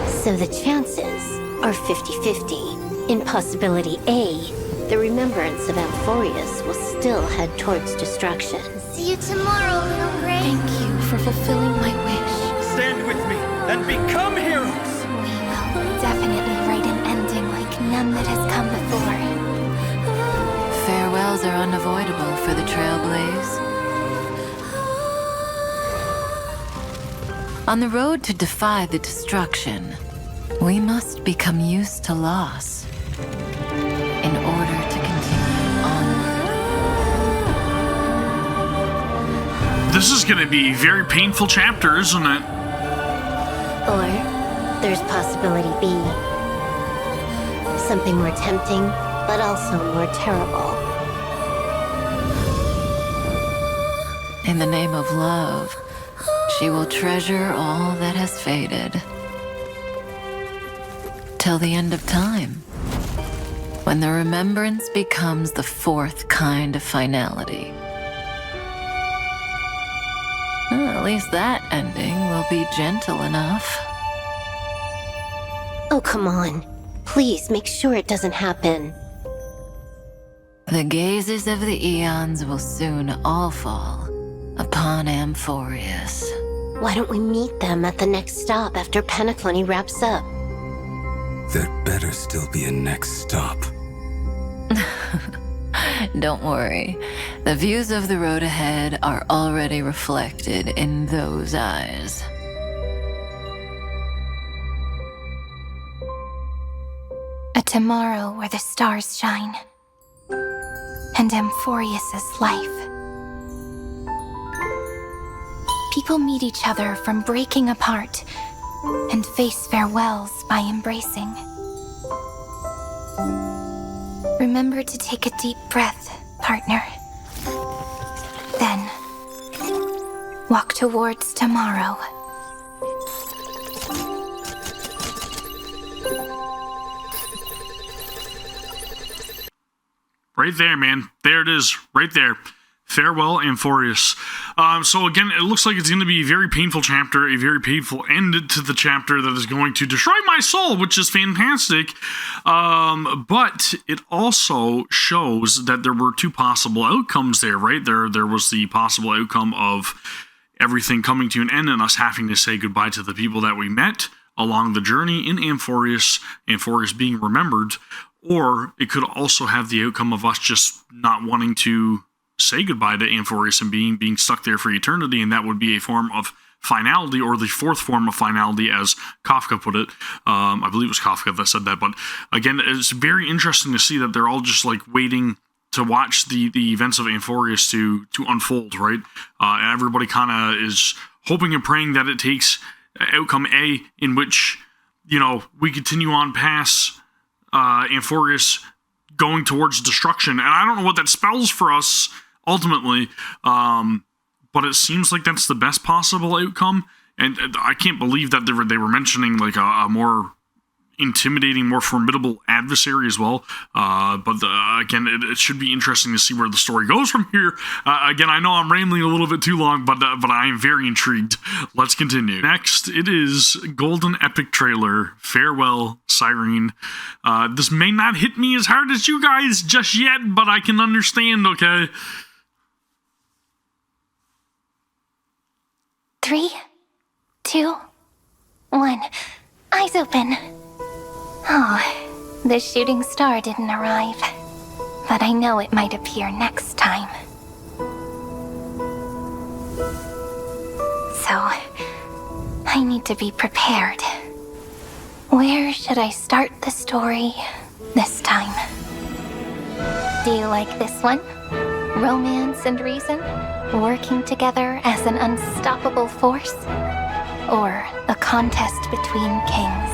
So the chances are 50-50. In possibility A, the remembrance of Amphoreus will still head towards destruction. See you tomorrow, little Gray. Thank you for fulfilling my wish. Stand with me and become heroes! We will definitely write an ending like none that has come before. Farewells are unavoidable for the Trailblaze. On the road to defy the destruction, we must become used to loss in order to continue onward. This is going to be a very painful chapter, isn't it? Or there's possibility B. Something more tempting, but also more terrible. In the name of love, she will treasure all that has faded. Till the end of time, when the remembrance becomes the 4th kind of finality. Well, at least that ending will be gentle enough. Oh, come on. Please make sure it doesn't happen. The gazes of the eons will soon all fall upon upon Amphoreus. Why don't we meet them at the next stop after Penaclony wraps up? There'd better still be a next stop. Don't worry. The views of the road ahead are already reflected in those eyes. A tomorrow where the stars shine. And Amphoreus' life. People meet each other from breaking apart and face farewells by embracing. Remember to take a deep breath, partner. Then, walk towards tomorrow. Right there, man. There it is. Right there. Farewell, Amphoreus. So again, it looks like it's going to be a very painful chapter, a very painful end to the chapter that is going to destroy my soul, which is fantastic. But it also shows that there were two possible outcomes there, right? There was the possible outcome of everything coming to an end and us having to say goodbye to the people that we met along the journey in Amphoreus being remembered, or it could also have the outcome of us just not wanting to say goodbye to Amphoreus and being stuck there for eternity, and that would be a form of finality, or the fourth form of finality, as Kafka put it. I believe it was Kafka that said that, but again, it's very interesting to see that they're all just like waiting to watch the events of Amphoreus to unfold, right? And everybody kind of is hoping and praying that it takes outcome A, in which, you know, we continue on past Amphoreus going towards destruction. And I don't know what that spells for us ultimately, but it seems like that's the best possible outcome. And I can't believe that they were mentioning like a more intimidating, more formidable adversary as well. But again, it should be interesting to see where the story goes from here. Again, I know I'm rambling a little bit too long, but I am very intrigued. Let's continue. Next, it is Golden Epic Trailer, Farewell, Cyrene. This may not hit me as hard as you guys just yet, but I can understand, okay? 3, 2, 1. Eyes open. Oh, the shooting star didn't arrive, but I know it might appear next time. So, I need to be prepared. Where should I start the story this time? Do you like this one? Romance and reason, working together as an unstoppable force? Or a contest between kings,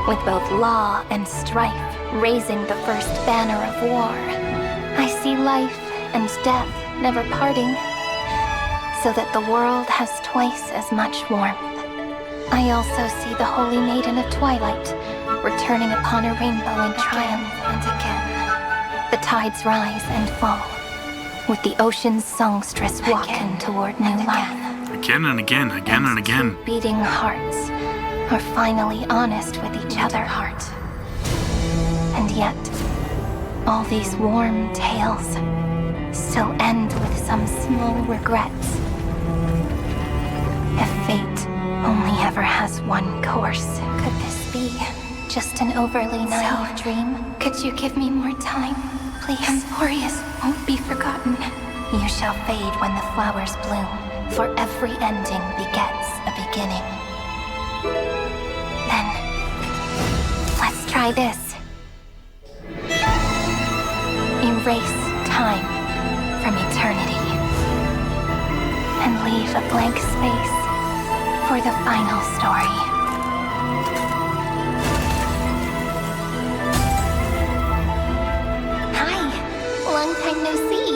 with both law and strife raising the first banner of war? I see life and death never parting, so that the world has twice as much warmth. I also see the Holy Maiden of Twilight returning upon a rainbow in triumph and again. The tides rise and fall, with the ocean's songstress walking toward new life. Again and again, again and again. Beating hearts are finally honest with each other. And yet, all these warm tales still end with some small regrets. If fate only ever has one course, could this be just an overly naive dream? Could you give me more time, please? Amphoreus won't be forgotten. You shall fade when the flowers bloom, for every ending begets a beginning. Then, let's try this. Erase time from eternity, and leave a blank space for the final story. Hi, long time no see.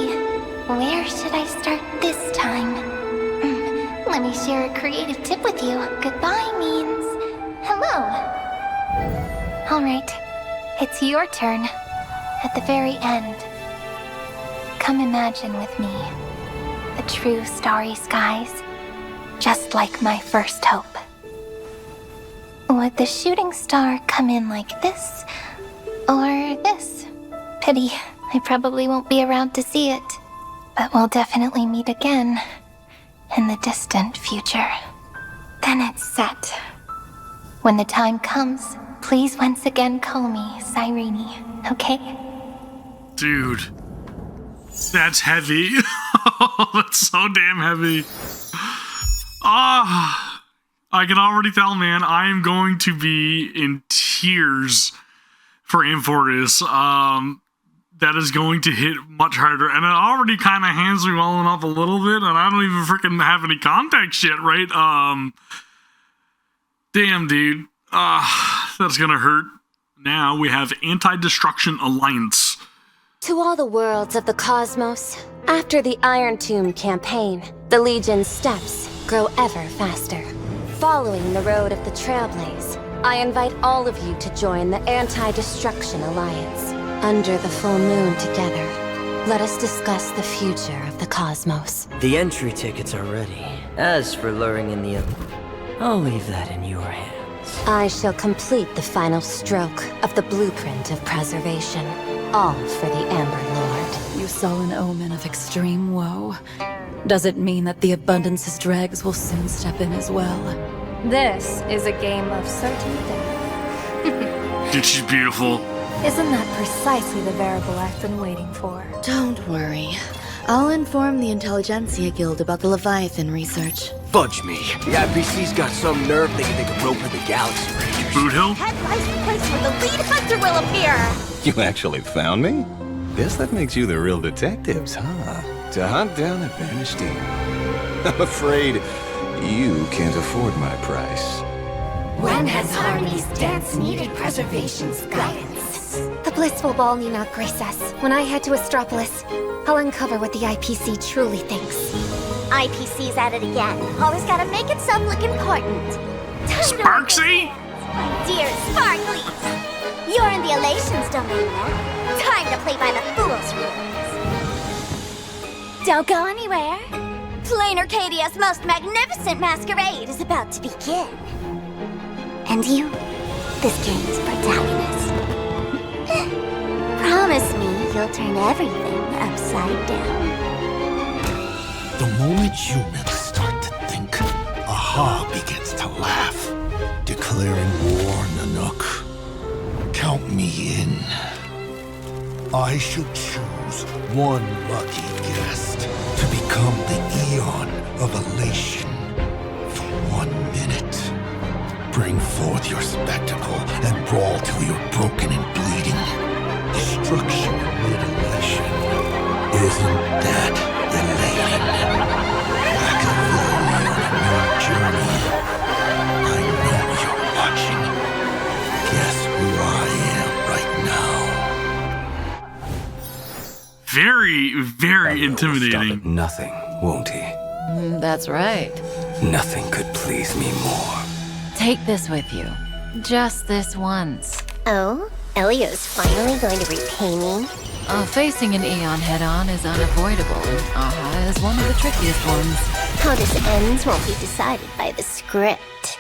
Where should I start this time? Let me share a creative tip with you. Goodbye means hello. All right, it's your turn. At the very end, come imagine with me the true starry skies, just like my first hope. Would the shooting star come in like this, or this? Pity, I probably won't be around to see it, but we'll definitely meet again. in the distant future. Then it's set. When the time comes, please once again call me Cyrene, okay? Dude. That's heavy. That's so damn heavy. I can already tell, man, I am going to be in tears for Amphoreus. That is going to hit much harder. And it already kind of hands me welling up a little bit, and I don't even freaking have any context yet, right? Damn, dude. That's gonna hurt. Now we have Anti-Destruction Alliance. To all the worlds of the cosmos, after the Iron Tomb campaign, the Legion's steps grow ever faster. Following the road of the Trailblaze, I invite all of you to join the Anti-Destruction Alliance. Under the full moon together, let us discuss the future of the cosmos. The entry tickets are ready. As for luring in the elite, I'll leave that in your hands. I shall complete the final stroke of the blueprint of preservation. All for the Amber Lord. You saw an omen of extreme woe. Does it mean that the Abundance's dregs will soon step in as well? This is a game of certain death. Dude, she's beautiful. Isn't that precisely the variable I've been waiting for? Don't worry. I'll inform the Intelligentsia Guild about the Leviathan research. Fudge me. The IPC's got some nerve thinking they can rope in the Galaxy Rangers. Boot Hill? Head lies the place where the lead hunter will appear! You actually found me? Guess that makes you the real detectives, huh? To hunt down a banished demon. I'm afraid you can't afford my price. When has Harmony's dance needed preservation's guidance? The blissful ball need not grace us. When I head to Astropolis, I'll uncover what the IPC truly thinks. IPC's at it again. Always gotta make itself look important. Sparksy? Dear Sparklies, you're in the Elations domain now. Time to play by the fool's rules. Don't go anywhere. Plain Arcadia's most magnificent masquerade is about to begin. And you, this game's protagonist. Promise me you'll turn everything upside down. The moment humans start to think, Aha begins to laugh, declaring war, Nanook. Count me in. I shall choose one lucky guest to become the Eon of Elation for 1 minute. Bring forth your spectacle and brawl till you're broken and bleeding. Destruction amid elation. Isn't that elating? Machiavelli on a new journey. I know you're watching. Guess who I am right now? Very, very intimidating. Stop at nothing, won't he? That's right. Nothing could please me more. Take this with you. Just this once. Oh? Elio's finally going to repay me? Facing an Eon head-on is unavoidable, and Aha is one of the trickiest ones. How this ends won't be decided by the script.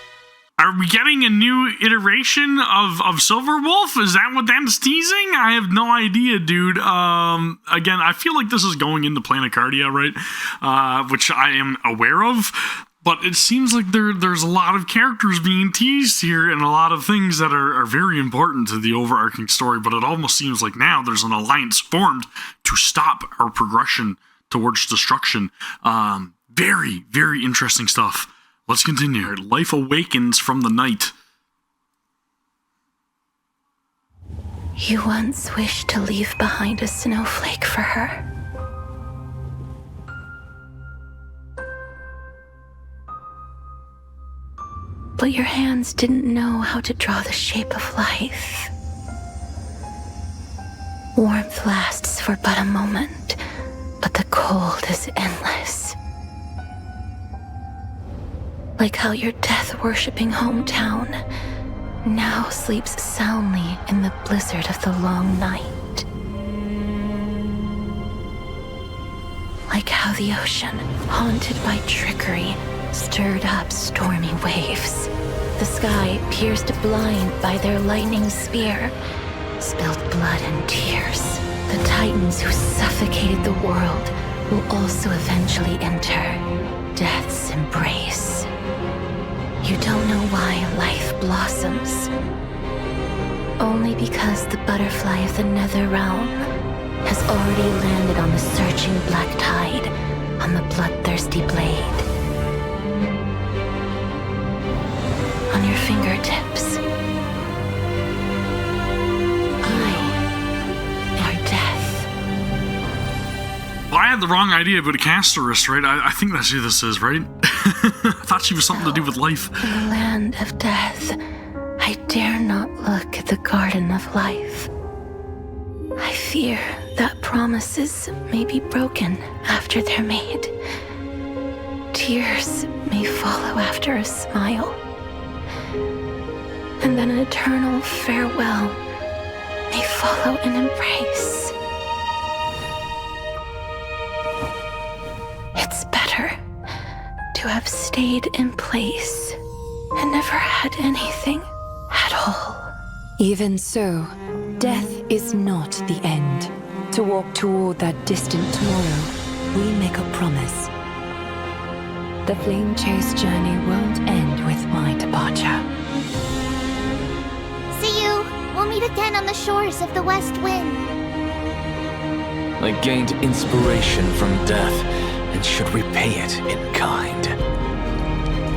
Are we getting a new iteration of Silverwolf? Is that what that's teasing? I have no idea, dude. Again, I feel like this is going into Planecardia, right? Which I am aware of. But it seems like there's a lot of characters being teased here and a lot of things that are very important to the overarching story. But it almost seems like now there's an alliance formed to stop our progression towards destruction. Very, very interesting stuff. Let's continue. Life awakens from the night. You once wished to leave behind a snowflake for her. But your hands didn't know how to draw the shape of life. Warmth lasts for but a moment, but the cold is endless. Like how your death-worshipping hometown now sleeps soundly in the blizzard of the long night. Like how the ocean, haunted by trickery, stirred up stormy waves. The sky, pierced blind by their lightning spear, spilled blood and tears. The titans who suffocated the world will also eventually enter, death's embrace. You don't know why life blossoms. Only because the butterfly of the nether realm has already landed on the surging black tide on the bloodthirsty blade. On your fingertips. Well, I had the wrong idea about a casteress, right? I think that's who this is, right? I thought she was something to do with life. In the land of death, I dare not look at the garden of life. I fear that promises may be broken after they're made. Tears may follow after a smile. And then an eternal farewell may follow an embrace. It's better to have stayed in place and never had anything at all. Even so, death is not the end. To walk toward that distant tomorrow, we make a promise. The flame chase journey won't end with my departure. See you. We'll meet again on the shores of the West Wind. I gained inspiration from death, and should repay it in kind.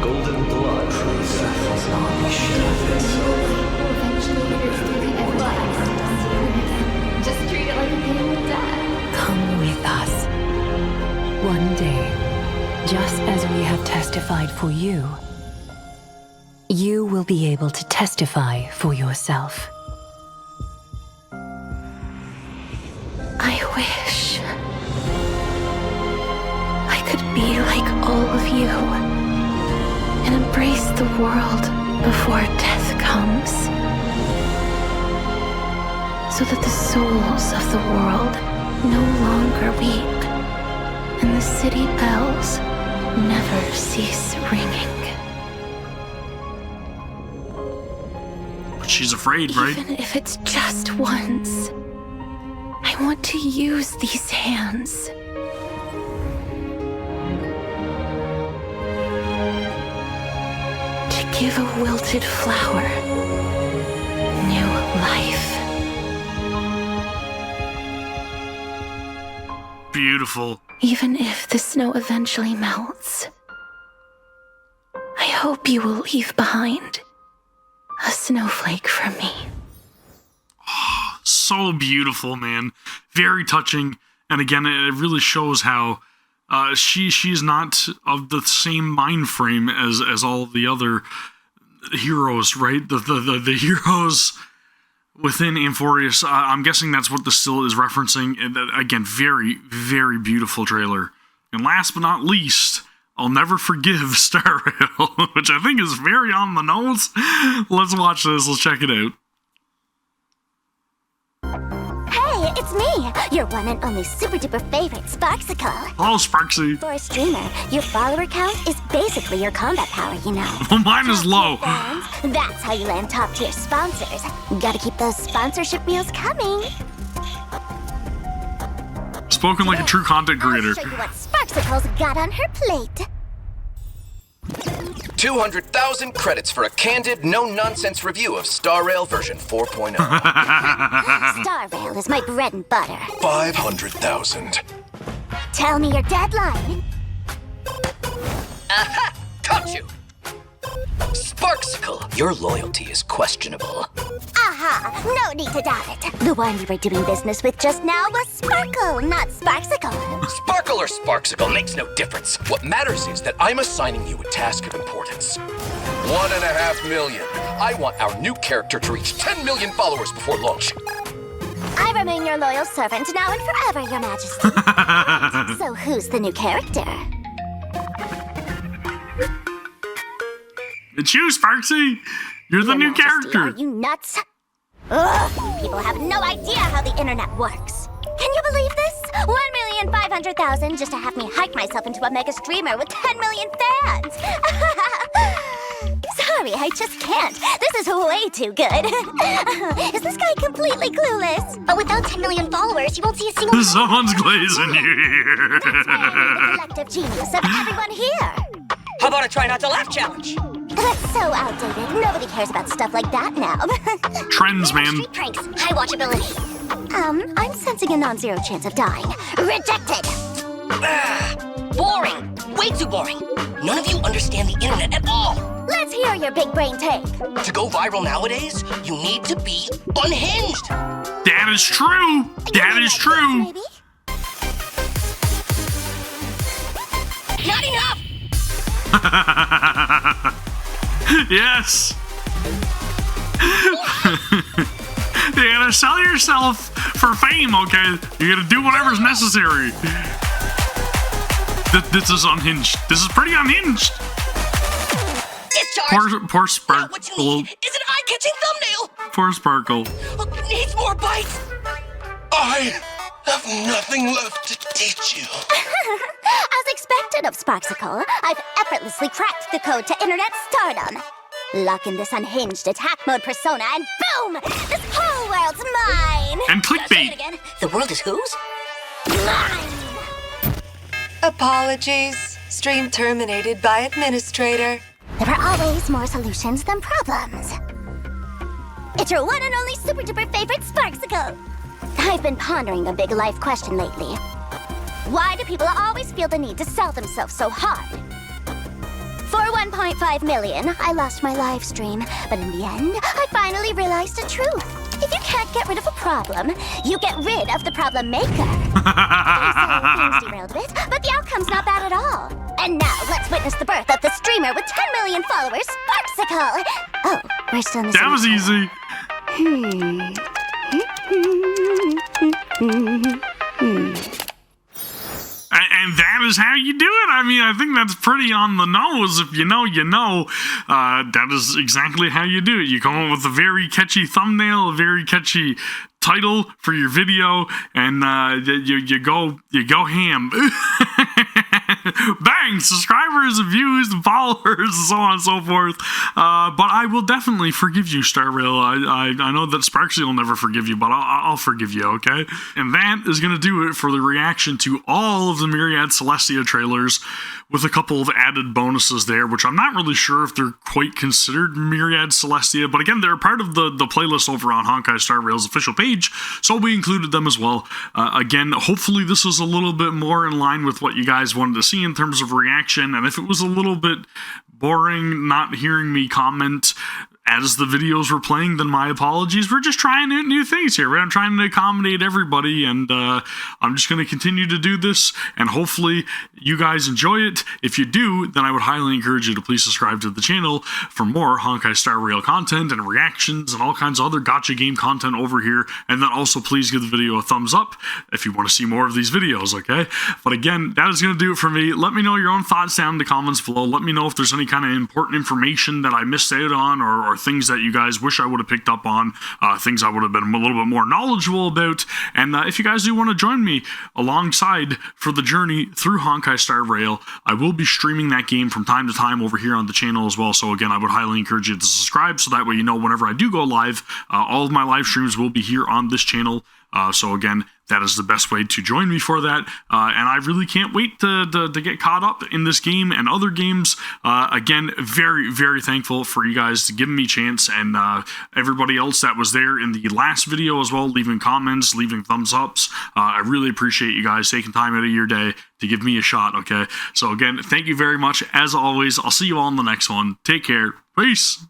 Golden blood from death will not be shed. Just treat it like a game of death. Come with us. One day, just as we have testified for you, you will be able to testify for yourself. I wish I could be like all of you and embrace the world before death comes, so that the souls of the world no longer weep and the city bells never cease ringing. But she's afraid, right? Even if it's just once, I want to use these hands. To give a wilted flower new life. Beautiful. Even if the snow eventually melts, I hope you will leave behind a snowflake for me. So beautiful, man. Very touching. And again, it really shows how she's not of the same mind frame as all of the other heroes, right? The heroes within Amphoreus. I'm guessing that's what this still is referencing. And again, very, very beautiful trailer. And last but not least, I'll never forgive Star Rail, which I think is very on the nose. Let's watch this. Let's check it out. Hey, it's me, your one and only super duper favorite, Sparksicle. Oh, Sparksy. For a streamer, your follower count is basically your combat power, you know. Well, mine is low. That's how you land top tier sponsors. Gotta keep those sponsorship meals coming. Spoken like a true content creator. I'll show you what Sparksicle's got on her plate. 200,000 credits for a candid, no-nonsense review of Star Rail version 4.0. Star Rail is my bread and butter. 500,000. Tell me your deadline. Aha! Caught you! Sparksicle, your loyalty is questionable. Aha! No need to doubt it. The one you were doing business with just now was Sparkle, not Sparksicle. Sparkle or Sparksicle makes no difference. What matters is that I'm assigning you a task of importance. 1.5 million. I want our new character to reach 10 million followers before launch. I remain your loyal servant now and forever, Your Majesty. So who's the new character? It's you, Sparksy. You're the new character. Are you nuts? Ugh, people have no idea how the internet works. Can you believe this? 1,500,000 just to have me hike myself into a mega streamer with 10 million fans. sorry, I just can't. This is way too good. Is this guy completely clueless? But without 10 million followers, you won't see a single... Someone's glazing you here. That's why I need the collective genius of everyone here. How about a try not to laugh challenge? That's so outdated. Nobody cares about stuff like that now. Trends, man. Street pranks, high watchability. I'm sensing a non-zero chance of dying. Rejected! Boring! Way too boring! None of you understand the internet at all! Let's hear your big brain take. To go viral nowadays, you need to be unhinged! That is true! That is true! Maybe? Not enough! Yes! You gotta sell yourself for fame, okay? You gotta do whatever's necessary. This is unhinged. This is pretty unhinged. Discharge! Poor Sparkle. What you need is an eye-catching thumbnail! Poor Sparkle. Needs more bites! I have nothing left to teach you. As expected of Sparksicle, I've effortlessly cracked the code to internet stardom. Lock in this unhinged attack mode persona and boom! This whole world's mine! And clickbait. Say it again. The world is whose? Mine! Apologies. Stream terminated by administrator. There are always more solutions than problems. It's your one and only super duper favorite Sparksicle. I've been pondering a big life question lately. Why do people always feel the need to sell themselves so hard? For 1.5 million, I lost my live stream, but in the end, I finally realized the truth. If you can't get rid of a problem, you get rid of the problem maker. Okay, so things derailed a bit, but the outcome's not bad at all. And now let's witness the birth of the streamer with 10 million followers, Sparksicle. Oh, we're still missing. That was easy. And that is how you do it. I mean, I think that's pretty on the nose. If you know, you know. That is exactly how you do it. You come up with a very catchy thumbnail, a very catchy title for your video, and you go ham. Bang! Subscribers, views, followers, and so on and so forth. But I will definitely forgive you, Starrail. I know that Sparksy will never forgive you, but I'll forgive you, okay? And that is going to do it for the reaction to all of the Myriad Celestia trailers, with a couple of added bonuses there, which I'm not really sure if they're quite considered Myriad Celestia, but again, they're part of the playlist over on Honkai Star Rail's official page, so we included them as well. Again, hopefully this was a little bit more in line with what you guys wanted to see in terms of reaction, and if it was a little bit boring not hearing me comment as the videos were playing, then my apologies. We're just trying new things here. I'm trying to accommodate everybody, and I'm just going to continue to do this, and hopefully you guys enjoy it. If you do, then I would highly encourage you to please subscribe to the channel for more Honkai Star Rail content and reactions and all kinds of other gacha game content over here, and then also please give the video a thumbs up if you want to see more of these videos, okay? But again, that is going to do it for me. Let me know your own thoughts down in the comments below. Let me know if there's any kind of important information that I missed out on, or things that you guys wish I would have picked up on, things I would have been a little bit more knowledgeable about. And if you guys do want to join me alongside for the journey through Honkai Star Rail, I will be streaming that game from time to time over here on the channel as well. So again, I would highly encourage you to subscribe, so that way you know whenever I do go live, all of my live streams will be here on this channel. So again, that is the best way to join me for that, and I really can't wait to get caught up in this game and other games. Again, very, very thankful for you guys to giving me a chance, and everybody else that was there in the last video as well, leaving comments, leaving thumbs ups. I really appreciate you guys taking time out of your day to give me a shot, okay? So again, thank you very much. As always, I'll see you all in the next one. Take care. Peace.